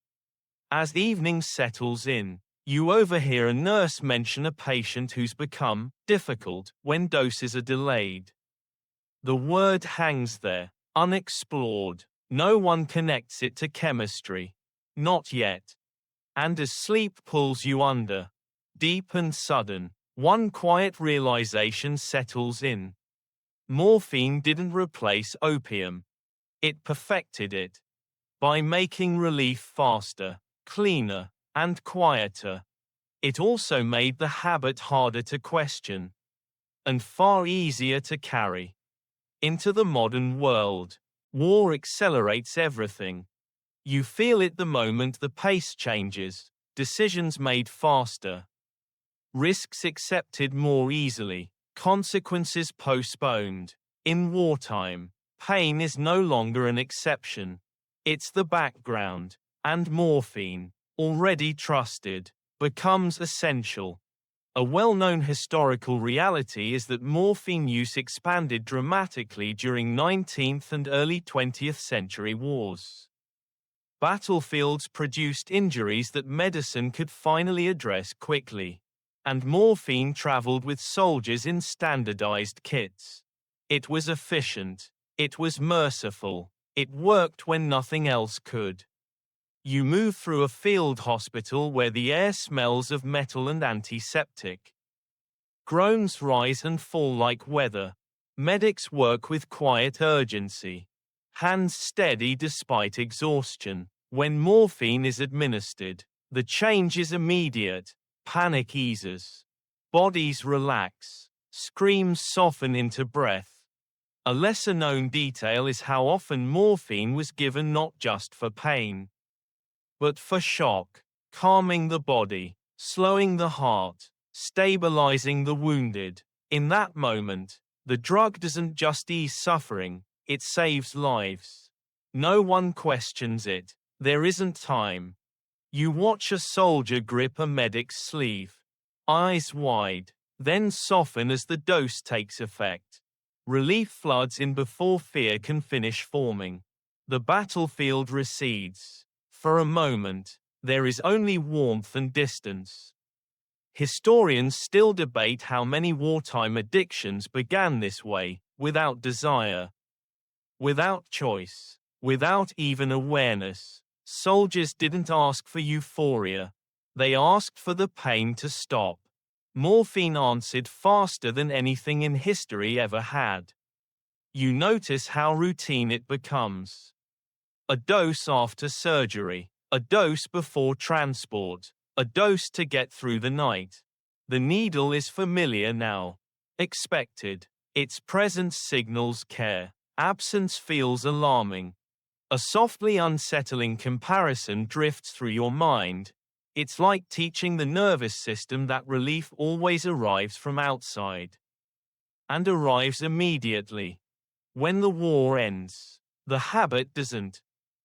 As evening settles in, you overhear a nurse mention a patient who's become difficult when doses are delayed. The word hangs there, unexplored. No one connects it to chemistry. Not yet. And as sleep pulls you under, deep and sudden, one quiet realization settles in. Morphine didn't replace opium. It perfected it. By making relief faster, cleaner, and quieter. It also made the habit harder to question. And far easier to carry. Into the modern world, war accelerates everything. You feel it the moment the pace changes, decisions made faster. Risks accepted more easily, consequences postponed. In wartime, pain is no longer an exception. It's the background, and morphine, already trusted, becomes essential. A well-known historical reality is that morphine use expanded dramatically during 19th and early 20th century wars. Battlefields produced injuries that medicine could finally address quickly, and morphine traveled with soldiers in standardized kits. It was efficient. It was merciful. It worked when nothing else could. You move through a field hospital where the air smells of metal and antiseptic. Groans rise and fall like weather. Medics work with quiet urgency. Hands steady despite exhaustion. When morphine is administered, the change is immediate. Panic eases. Bodies relax. Screams soften into breath. A lesser-known detail is how often morphine was given not just for pain, but for shock, calming the body, slowing the heart, stabilizing the wounded. In that moment, the drug doesn't just ease suffering, it saves lives. No one questions it. There isn't time. You watch a soldier grip a medic's sleeve, eyes wide, then soften as the dose takes effect. Relief floods in before fear can finish forming. The battlefield recedes. For a moment, there is only warmth and distance. Historians still debate how many wartime addictions began this way, without desire, without choice, without even awareness. Soldiers didn't ask for euphoria. They asked for the pain to stop. Morphine answered faster than anything in history ever had. You notice how routine it becomes. A dose after surgery, a dose before transport, a dose to get through the night. The needle is familiar now. Expected. Its presence signals care. Absence feels alarming. A softly unsettling comparison drifts through your mind. It's like teaching the nervous system that relief always arrives from outside. And arrives immediately. When the war ends, the habit doesn't.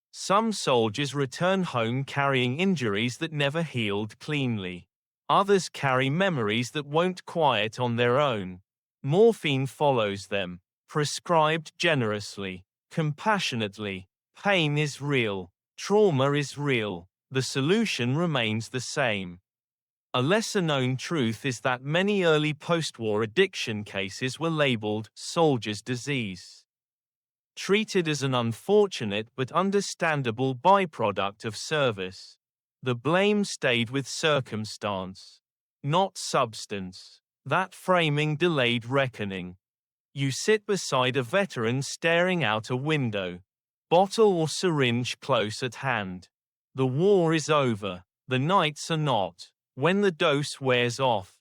Some soldiers return home carrying injuries that never healed cleanly. Others carry memories that won't quiet on their own. Morphine follows them, prescribed generously, compassionately. Pain is real. Trauma is real. The solution remains the same. A lesser-known truth is that many early post-war addiction cases were labeled soldier's disease, treated as an unfortunate but understandable byproduct of service. The blame stayed with circumstance, not substance. That framing delayed reckoning. You sit beside a veteran staring out a window, bottle or syringe close at hand. The war is over. The nights are not. When the dose wears off,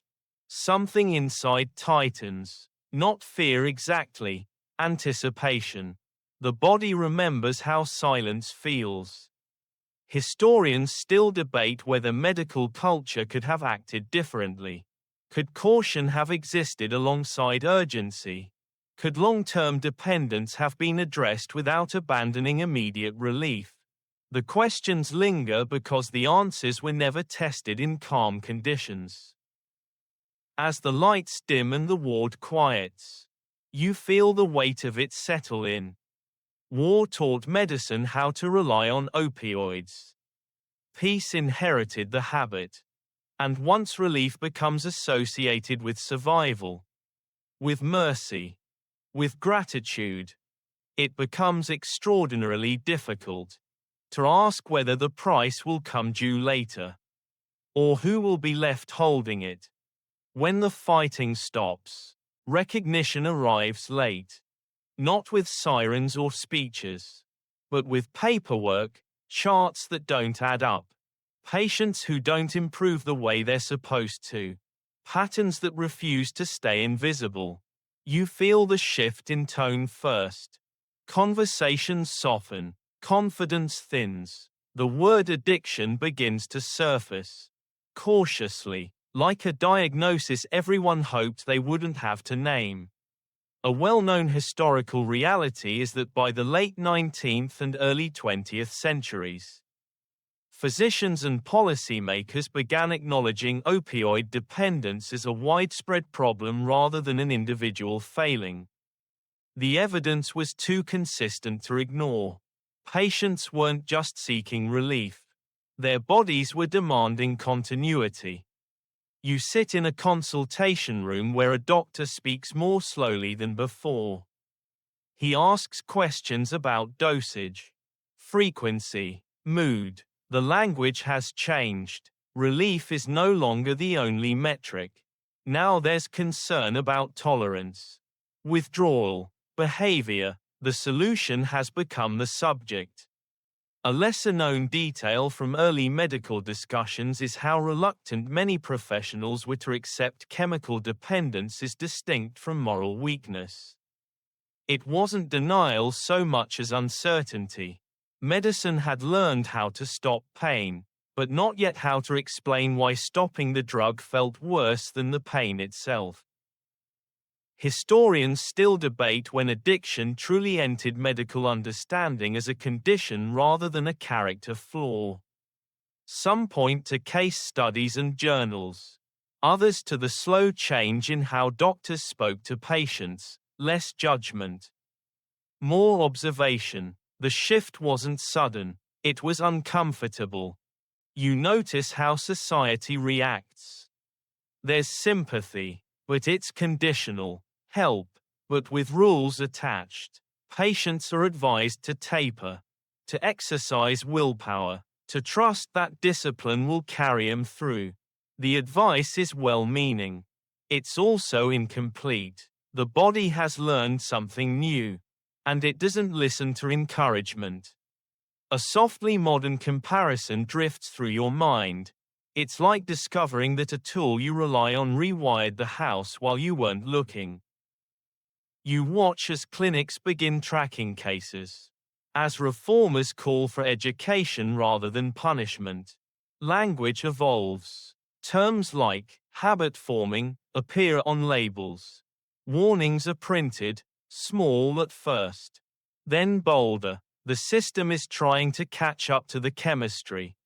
something inside tightens. Not fear exactly, anticipation. The body remembers how silence feels. Historians still debate whether medical culture could have acted differently. Could caution have existed alongside urgency? Could long-term dependence have been addressed without abandoning immediate relief? The questions linger because the answers were never tested in calm conditions. As the lights dim and the ward quiets, you feel the weight of it settle in. War taught medicine how to rely on opioids. Peace inherited the habit. And once relief becomes associated with survival, with mercy, with gratitude, it becomes extraordinarily difficult to ask whether the price will come due later, or who will be left holding it. When the fighting stops, recognition arrives late, not with sirens or speeches, but with paperwork, charts that don't add up, patients who don't improve the way they're supposed to, patterns that refuse to stay invisible. You feel the shift in tone first. Conversations soften, confidence thins. The word addiction begins to surface. Cautiously, like a diagnosis everyone hoped they wouldn't have to name. A well-known historical reality is that by the late 19th and early 20th centuries, physicians and policymakers began acknowledging opioid dependence as a widespread problem rather than an individual failing. The evidence was too consistent to ignore. Patients weren't just seeking relief. Their bodies were demanding continuity. You sit in a consultation room where a doctor speaks more slowly than before. He asks questions about dosage, frequency, mood. The language has changed. Relief is no longer the only metric. Now there's concern about tolerance, withdrawal, behavior. The solution has become the subject. A lesser-known detail from early medical discussions is how reluctant many professionals were to accept chemical dependence as distinct from moral weakness. It wasn't denial so much as uncertainty. Medicine had learned how to stop pain, but not yet how to explain why stopping the drug felt worse than the pain itself. Historians still debate when addiction truly entered medical understanding as a condition rather than a character flaw. Some point to case studies and journals. Others to the slow change in how doctors spoke to patients, less judgment, more observation. The shift wasn't sudden, it was uncomfortable. You notice how society reacts. There's sympathy, but it's conditional. Help, but with rules attached. Patients are advised to taper, to exercise willpower, to trust that discipline will carry them through. The advice is well-meaning. It's also incomplete. The body has learned something new, and it doesn't listen to encouragement. A softly modern comparison drifts through your mind. It's like discovering that a tool you rely on rewired the house while you weren't looking. You watch as clinics begin tracking cases, as reformers call for education rather than punishment. Language evolves. Terms like habit forming appear on labels. Warnings are printed, Small at first, then bolder. The system is trying to catch up to the chemistry.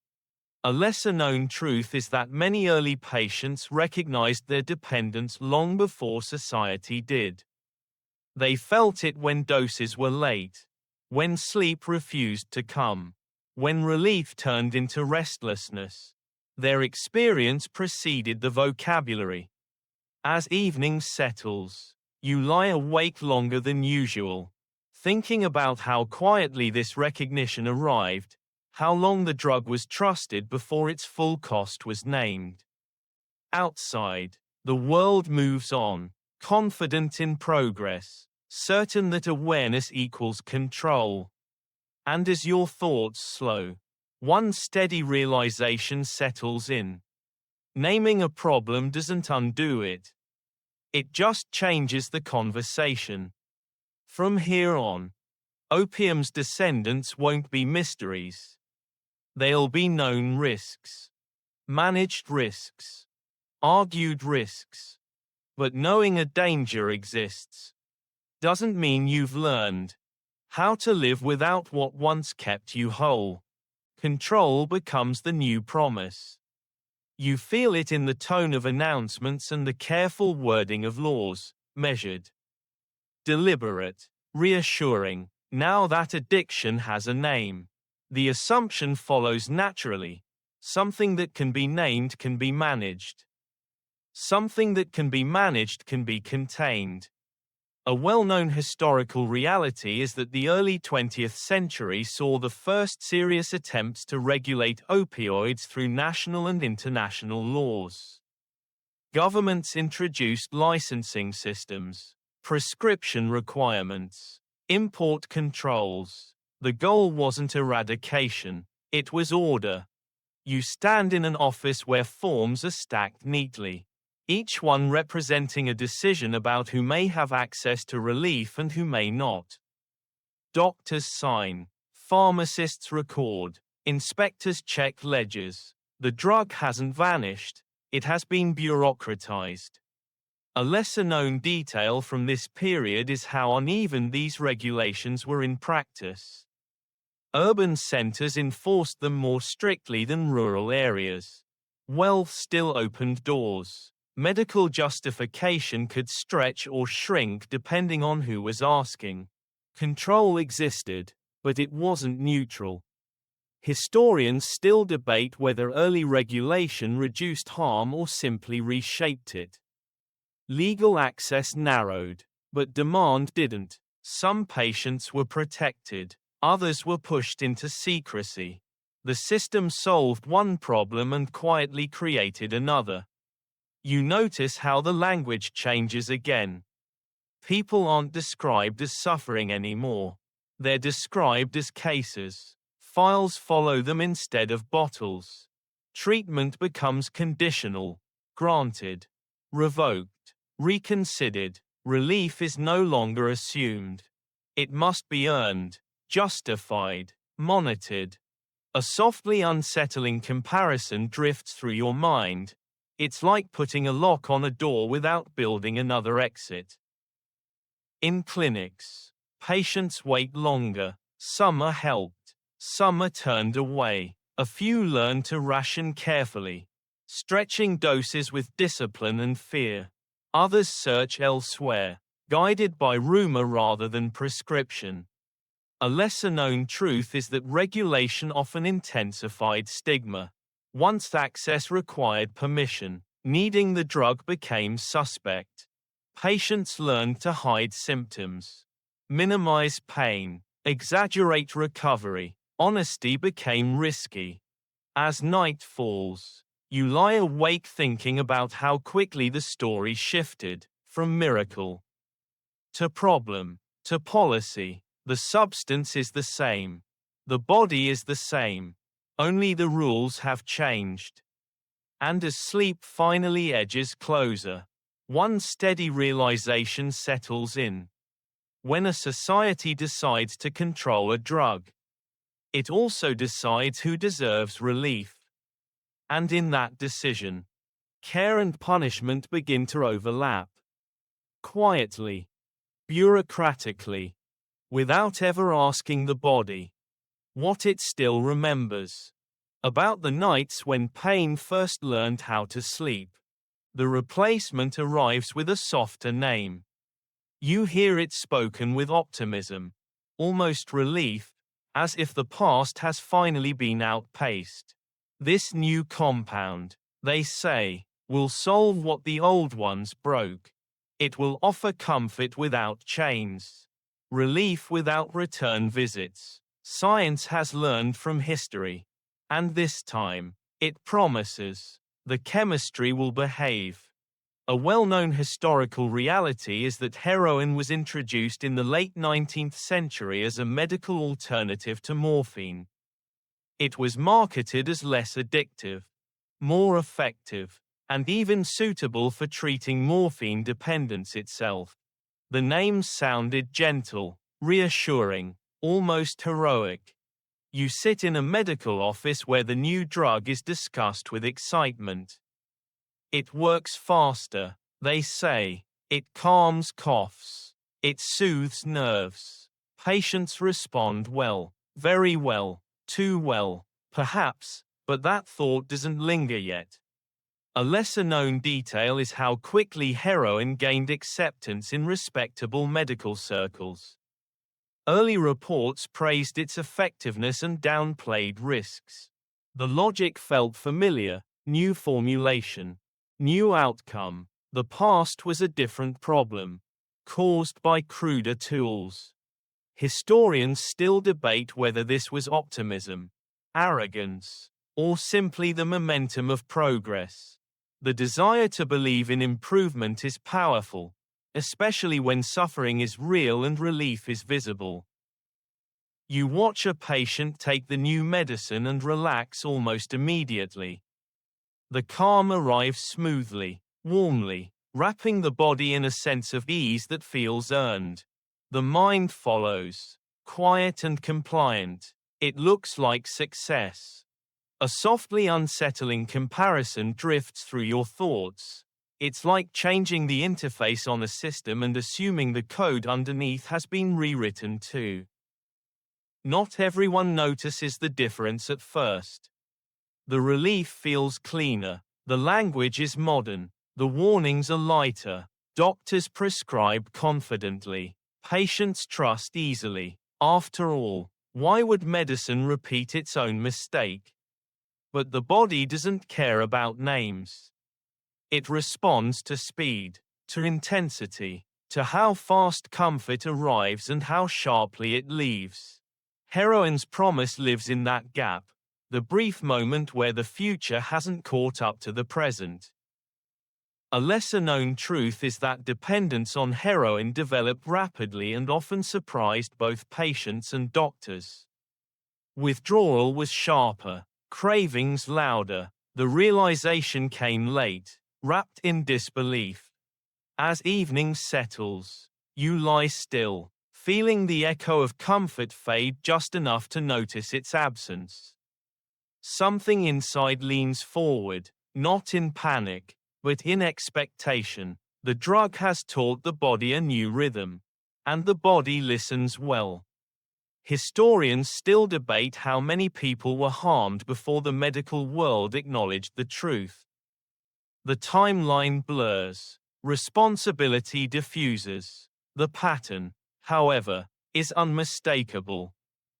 A lesser-known truth is that many early patients recognized their dependence long before society did. They felt it when doses were late, when sleep refused to come, when relief turned into restlessness. Their experience preceded the vocabulary. As evening settles, you lie awake longer than usual, thinking about how quietly this recognition arrived, how long the drug was trusted before its full cost was named. Outside, the world moves on, confident in progress, certain that awareness equals control. And as your thoughts slow, one steady realization settles in. Naming a problem doesn't undo it. It just changes the conversation. From here on, opium's descendants won't be mysteries. They'll be known risks, managed risks, argued risks. But knowing a danger exists doesn't mean you've learned how to live without what once kept you whole. Control becomes the new promise. You feel it in the tone of announcements and the careful wording of laws, measured, deliberate, reassuring. Now that addiction has a name, the assumption follows naturally. Something that can be named can be managed. Something that can be managed can be contained. A well-known historical reality is that the early 20th century saw the first serious attempts to regulate opioids through national and international laws. Governments introduced licensing systems, prescription requirements, import controls. The goal wasn't eradication, it was order. You stand in an office where forms are stacked neatly, each one representing a decision about who may have access to relief and who may not. Doctors sign, pharmacists record, inspectors check ledgers. The drug hasn't vanished, it has been bureaucratized. A lesser-known detail from this period is how uneven these regulations were in practice. Urban centers enforced them more strictly than rural areas. Wealth still opened doors. Medical justification could stretch or shrink depending on who was asking. Control existed, but it wasn't neutral. Historians still debate whether early regulation reduced harm or simply reshaped it. Legal access narrowed, but demand didn't. Some patients were protected, others were pushed into secrecy. The system solved one problem and quietly created another. You notice how the language changes again. People aren't described as suffering anymore. They're described as cases. Files follow them instead of bottles. Treatment becomes conditional, granted, revoked, reconsidered. Relief is no longer assumed. It must be earned, justified, monitored. A softly unsettling comparison drifts through your mind. It's like putting a lock on a door without building another exit. In clinics, patients wait longer. Some are helped. Some are turned away. A few learn to ration carefully, stretching doses with discipline and fear. Others search elsewhere, guided by rumor rather than prescription. A lesser-known truth is that regulation often intensified stigma. Once access required permission, needing the drug became suspect. Patients learned to hide symptoms, minimize pain, exaggerate recovery. Honesty became risky. As night falls, you lie awake thinking about how quickly the story shifted, from miracle to problem to policy. The substance is the same. The body is the same. Only the rules have changed. And as sleep finally edges closer, one steady realization settles in. When a society decides to control a drug, it also decides who deserves relief. And in that decision, care and punishment begin to overlap. Quietly, bureaucratically, without ever asking the body what it still remembers about the nights when pain first learned how to sleep. The replacement arrives with a softer name. You hear it spoken with optimism, almost relief, as if the past has finally been outpaced. This new compound, they say, will solve what the old ones broke. It will offer comfort without chains, relief without return visits. Science has learned from history. And this time, it promises, the chemistry will behave. A well-known historical reality is that heroin was introduced in the late 19th century as a medical alternative to morphine. It was marketed as less addictive, more effective, and even suitable for treating morphine dependence itself. The names sounded gentle, reassuring, almost heroic. You sit in a medical office where the new drug is discussed with excitement. It works faster, they say. It calms coughs. It soothes nerves. Patients respond well, very well, too well, perhaps, but that thought doesn't linger yet. A lesser-known detail is how quickly heroin gained acceptance in respectable medical circles. Early reports praised its effectiveness and downplayed risks. The logic felt familiar: new formulation, new outcome. The past was a different problem, caused by cruder tools. Historians still debate whether this was optimism, arrogance, or simply the momentum of progress. The desire to believe in improvement is powerful, especially when suffering is real and relief is visible. You watch a patient take the new medicine and relax almost immediately. The calm arrives smoothly, warmly, wrapping the body in a sense of ease that feels earned. The mind follows, quiet and compliant. It looks like success. A softly unsettling comparison drifts through your thoughts. It's like changing the interface on a system and assuming the code underneath has been rewritten too. Not everyone notices the difference at first. The relief feels cleaner, the language is modern, the warnings are lighter, doctors prescribe confidently, patients trust easily. After all, why would medicine repeat its own mistake? But the body doesn't care about names. It responds to speed, to intensity, to how fast comfort arrives and how sharply it leaves. Heroin's promise lives in that gap, the brief moment where the future hasn't caught up to the present. A lesser-known truth is that dependence on heroin developed rapidly and often surprised both patients and doctors. Withdrawal was sharper, cravings louder. The realization came late, wrapped in disbelief. As evening settles, you lie still, feeling the echo of comfort fade just enough to notice its absence. Something inside leans forward, not in panic, but in expectation. The drug has taught the body a new rhythm, and the body listens well. Historians still debate how many people were harmed before the medical world acknowledged the truth. The timeline blurs, responsibility diffuses. The pattern, however, is unmistakable.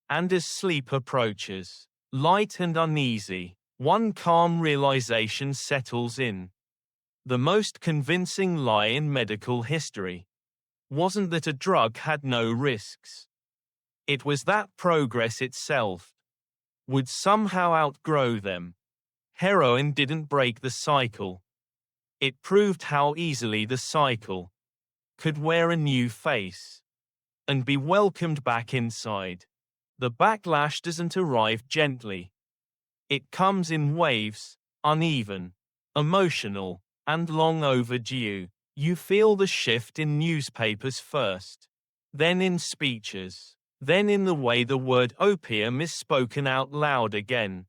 And as sleep approaches, light and uneasy, one calm realization settles in. The most convincing lie in medical history wasn't that a drug had no risks. It was that progress itself would somehow outgrow them. Heroin didn't break the cycle. It proved how easily the cycle could wear a new face and be welcomed back inside. The backlash doesn't arrive gently. It comes in waves, uneven, emotional, and long overdue. You feel the shift in newspapers first, then in speeches, then in the way the word opium is spoken out loud again.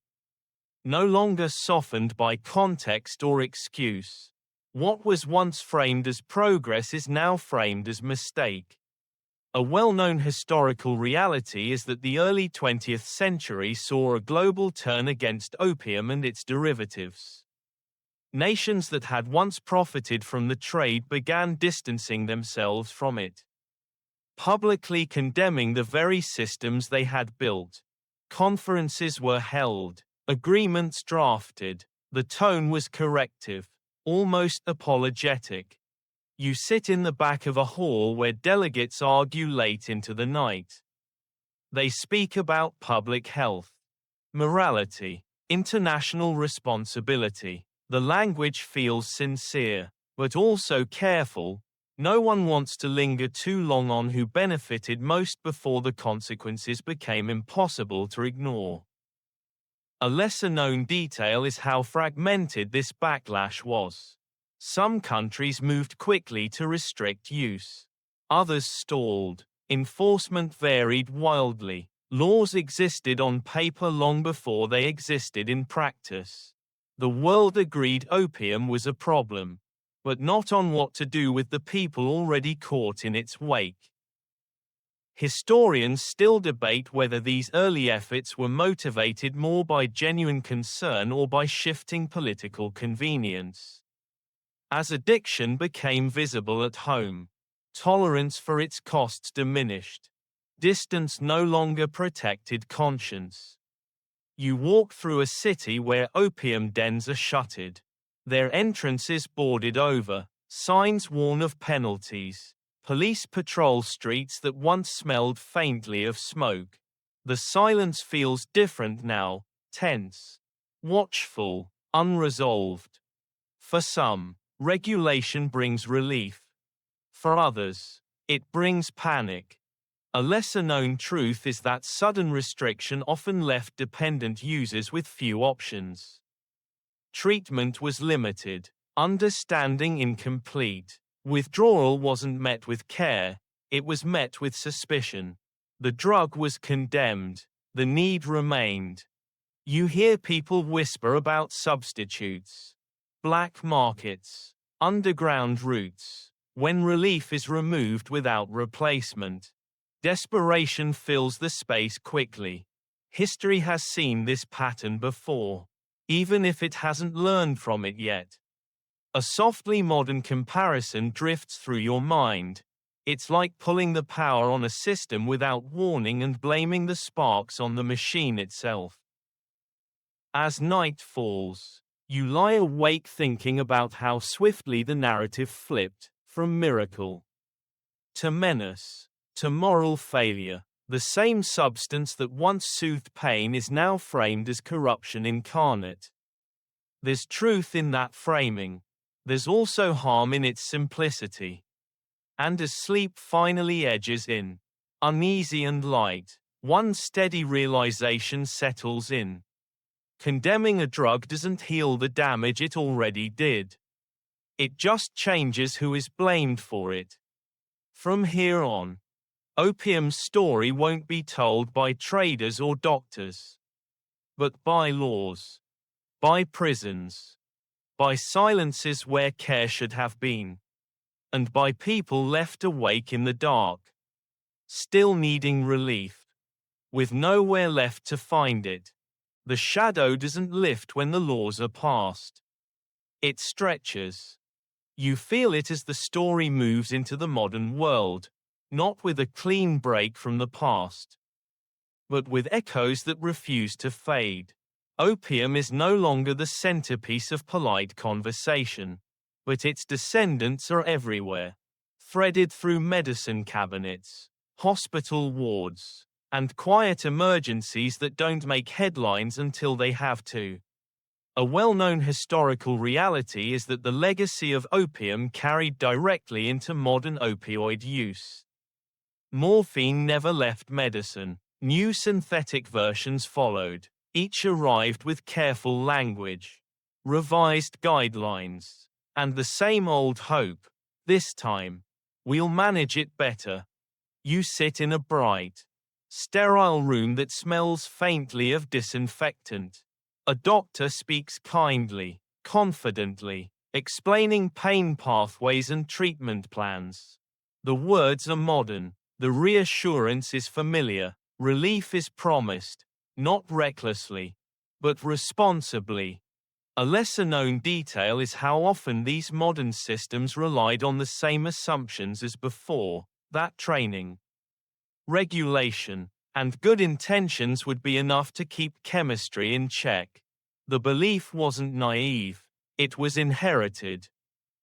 No longer softened by context or excuse. What was once framed as progress is now framed as mistake. A well-known historical reality is that the early 20th century saw a global turn against opium and its derivatives. Nations that had once profited from the trade began distancing themselves from it, publicly condemning the very systems they had built. Conferences were held, agreements drafted, the tone was corrective, almost apologetic. You sit in the back of a hall where delegates argue late into the night. They speak about public health, morality, international responsibility. The language feels sincere, but also careful. No one wants to linger too long on who benefited most before the consequences became impossible to ignore. A lesser-known detail is how fragmented this backlash was. Some countries moved quickly to restrict use. Others stalled. Enforcement varied wildly. Laws existed on paper long before they existed in practice. The world agreed opium was a problem, but not on what to do with the people already caught in its wake. Historians still debate whether these early efforts were motivated more by genuine concern or by shifting political convenience. As addiction became visible at home, tolerance for its costs diminished. Distance no longer protected conscience. You walk through a city where opium dens are shuttered, their entrances boarded over, signs warn of penalties. Police patrol streets that once smelled faintly of smoke. The silence feels different now, tense, watchful, unresolved. For some, regulation brings relief. For others, it brings panic. A lesser-known truth is that sudden restriction often left dependent users with few options. Treatment was limited, understanding incomplete. Withdrawal wasn't met with care, it was met with suspicion. The drug was condemned, the need remained. You hear people whisper about substitutes, black markets, underground routes. When relief is removed without replacement, desperation fills the space quickly. History has seen this pattern before, even if it hasn't learned from it yet. A softly modern comparison drifts through your mind. It's like pulling the power on a system without warning and blaming the sparks on the machine itself. As night falls, you lie awake thinking about how swiftly the narrative flipped, from miracle to menace to moral failure. The same substance that once soothed pain is now framed as corruption incarnate. There's truth in that framing. There's also harm in its simplicity. And as sleep finally edges in, uneasy and light, one steady realization settles in. Condemning a drug doesn't heal the damage it already did. It just changes who is blamed for it. From here on, opium's story won't be told by traders or doctors, but by laws, by prisons, by silences where care should have been, and by people left awake in the dark, still needing relief, with nowhere left to find it. The shadow doesn't lift when the laws are passed. It stretches. You feel it as the story moves into the modern world, not with a clean break from the past, but with echoes that refuse to fade. Opium is no longer the centerpiece of polite conversation, but its descendants are everywhere, threaded through medicine cabinets, hospital wards, and quiet emergencies that don't make headlines until they have to. A well-known historical reality is that the legacy of opium carried directly into modern opioid use. Morphine never left medicine. New synthetic versions followed. Each arrived with careful language, revised guidelines, and the same old hope. This time, we'll manage it better. You sit in a bright, sterile room that smells faintly of disinfectant. A doctor speaks kindly, confidently, explaining pain pathways and treatment plans. The words are modern, The reassurance is familiar, relief is promised, not recklessly, but responsibly. A lesser-known detail is how often these modern systems relied on the same assumptions as before, that training, regulation, and good intentions would be enough to keep chemistry in check. The belief wasn't naive, it was inherited.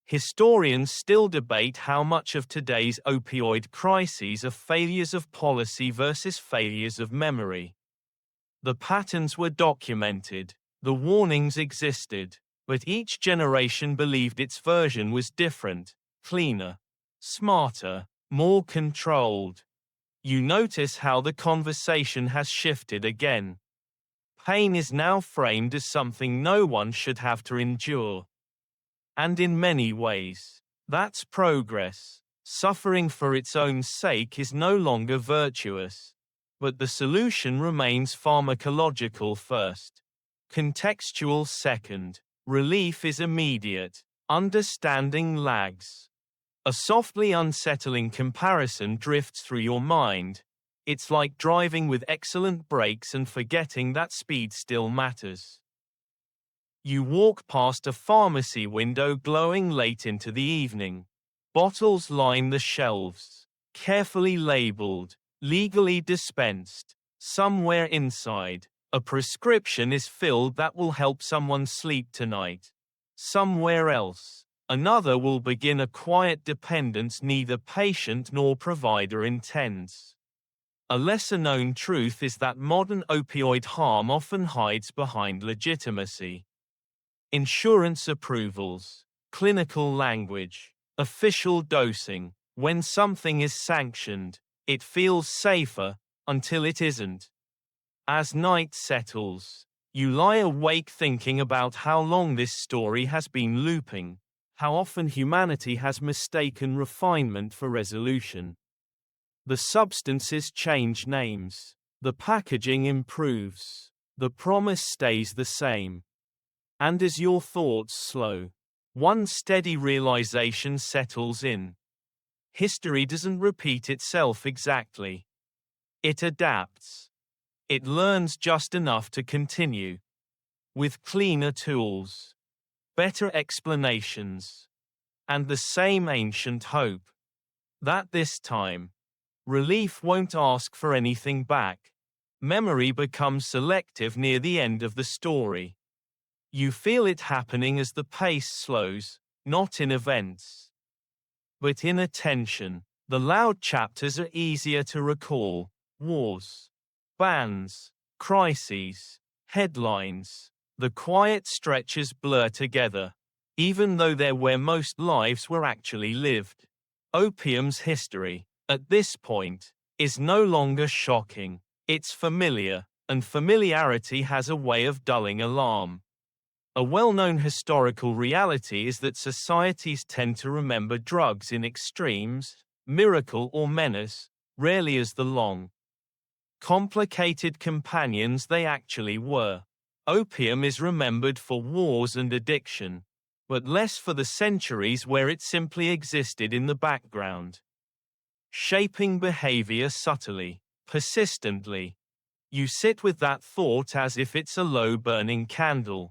Historians still debate how much of today's opioid crises are failures of policy versus failures of memory. The patterns were documented, the warnings existed, but each generation believed its version was different, cleaner, smarter, more controlled. You notice how the conversation has shifted again. Pain is now framed as something no one should have to endure. And in many ways, that's progress. Suffering for its own sake is no longer virtuous. But the solution remains pharmacological first, contextual second. Relief is immediate, understanding lags. A softly unsettling comparison drifts through your mind. It's like driving with excellent brakes and forgetting that speed still matters. You walk past a pharmacy window glowing late into the evening. Bottles line the shelves, carefully labeled, legally dispensed. Somewhere inside, a prescription is filled that will help someone sleep tonight. Somewhere else, another will begin a quiet dependence neither patient nor provider intends. A lesser-known truth is that modern opioid harm often hides behind legitimacy. Insurance approvals, clinical language, official dosing. When something is sanctioned, it feels safer, until it isn't. As night settles, you lie awake thinking about how long this story has been looping, how often humanity has mistaken refinement for resolution. The substances change names, the packaging improves, the promise stays the same. And as your thoughts slow, one steady realization settles in. History doesn't repeat itself exactly. It adapts. It learns just enough to continue. With cleaner tools, better explanations, and the same ancient hope. That this time, relief won't ask for anything back. Memory becomes selective near the end of the story. You feel it happening as the pace slows, not in events, but in attention. The loud chapters are easier to recall. Wars, bans, crises, headlines. The quiet stretches blur together, even though they're where most lives were actually lived. Opium's history, at this point, is no longer shocking. It's familiar, and familiarity has a way of dulling alarm. A well-known historical reality is that societies tend to remember drugs in extremes, miracle or menace, rarely as the long, complicated companions they actually were. Opium is remembered for wars and addiction, but less for the centuries where it simply existed in the background, shaping behavior subtly, persistently. You sit with that thought as if it's a low-burning candle.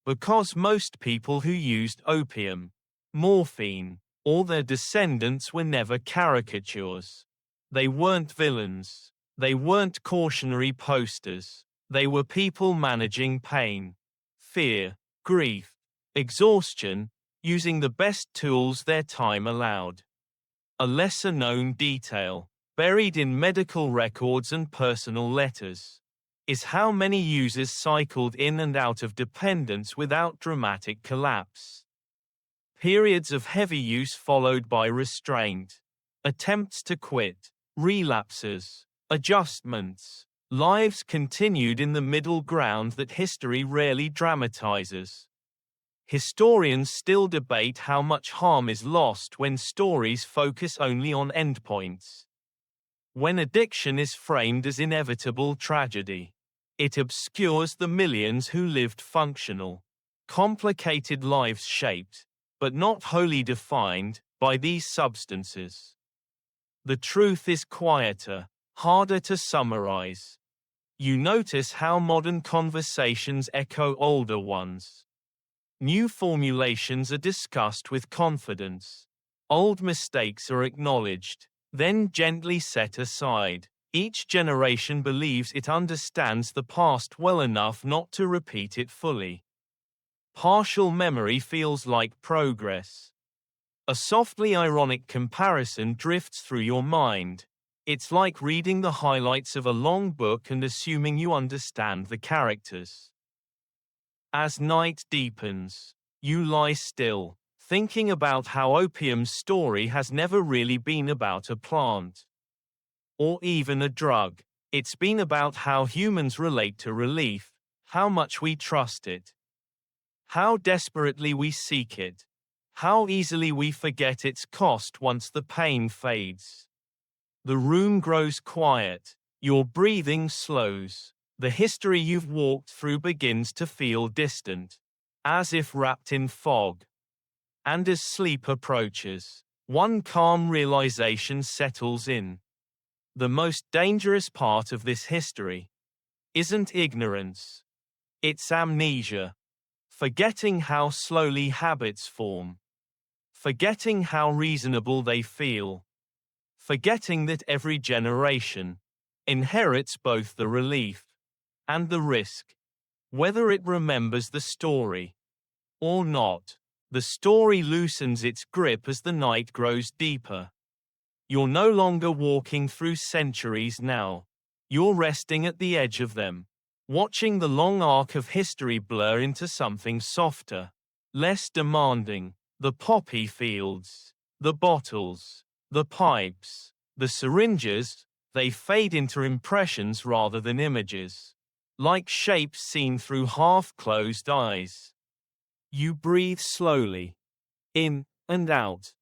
Because most people who used opium, morphine, or their descendants were never caricatures. They weren't villains. They weren't cautionary posters. They were people managing pain, fear, grief, exhaustion, using the best tools their time allowed. A lesser-known detail, buried in medical records and personal letters, is how many users cycled in and out of dependence without dramatic collapse. Periods of heavy use followed by restraint, attempts to quit, relapses, adjustments. Lives continued in the middle ground that history rarely dramatizes. Historians still debate how much harm is lost when stories focus only on endpoints. When addiction is framed as inevitable tragedy, it obscures the millions who lived functional, complicated lives shaped, but not wholly defined, by these substances. The truth is quieter, harder to summarize. You notice how modern conversations echo older ones. New formulations are discussed with confidence. Old mistakes are acknowledged, then gently set aside. Each generation believes it understands the past well enough not to repeat it fully. Partial memory feels like progress. A softly ironic comparison drifts through your mind. It's like reading the highlights of a long book and assuming you understand the characters. As night deepens, you lie still, thinking about how opium's story has never really been about a plant. Or even a drug. It's been about how humans relate to relief, how much we trust it, how desperately we seek it, how easily we forget its cost once the pain fades. The room grows quiet, your breathing slows, the history you've walked through begins to feel distant, as if wrapped in fog. And as sleep approaches, one calm realization settles in. The most dangerous part of this history isn't ignorance. It's amnesia. Forgetting how slowly habits form. Forgetting how reasonable they feel. Forgetting that every generation inherits both the relief and the risk. Whether it remembers the story or not, the story loosens its grip as the night grows deeper. You're no longer walking through centuries now. You're resting at the edge of them, watching the long arc of history blur into something softer, less demanding. The poppy fields, the bottles, the pipes, the syringes, they fade into impressions rather than images, like shapes seen through half-closed eyes. You breathe slowly, in and out.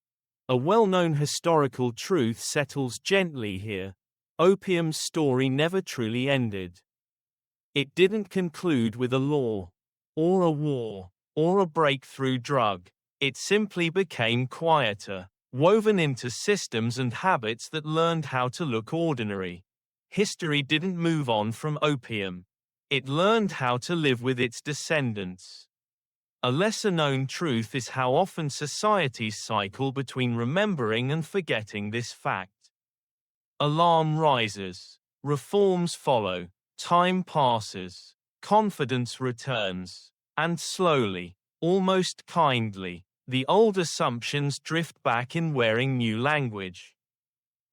A well-known historical truth settles gently here. Opium's story never truly ended. It didn't conclude with a law, or a war, or a breakthrough drug. It simply became quieter, woven into systems and habits that learned how to look ordinary. History didn't move on from opium. It learned how to live with its descendants. A lesser-known truth is how often societies cycle between remembering and forgetting this fact. Alarm rises, reforms follow, time passes, confidence returns, and slowly, almost kindly, the old assumptions drift back in wearing new language.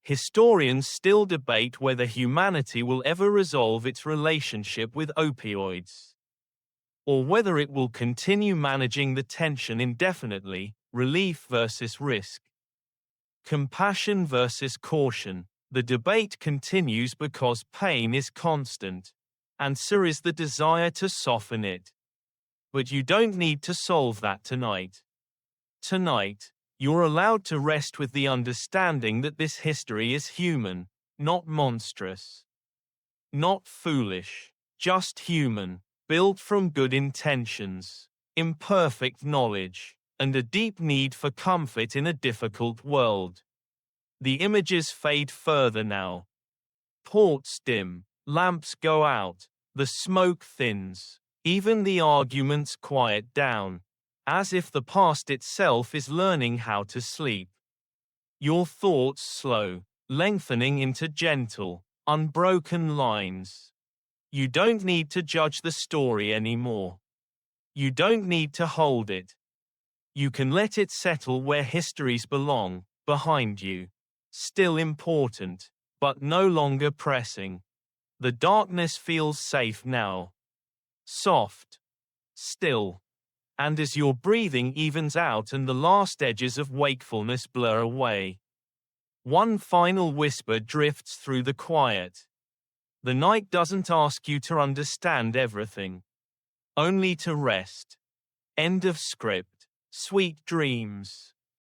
Historians still debate whether humanity will ever resolve its relationship with opioids, or whether it will continue managing the tension indefinitely, relief versus risk, compassion versus caution. The debate continues because pain is constant, and so is the desire to soften it. But you don't need to solve that tonight. Tonight, you're allowed to rest with the understanding that this history is human, not monstrous, not foolish, just human. Built from good intentions, imperfect knowledge, and a deep need for comfort in a difficult world. The images fade further now. Ports dim, lamps go out, the smoke thins, even the arguments quiet down, as if the past itself is learning how to sleep. Your thoughts slow, lengthening into gentle, unbroken lines. You don't need to judge the story anymore. You don't need to hold it. You can let it settle where histories belong, behind you. Still important, but no longer pressing. The darkness feels safe now. Soft. Still. And as your breathing evens out and the last edges of wakefulness blur away, one final whisper drifts through the quiet. The night doesn't ask you to understand everything. Only to rest. End of script. Sweet dreams.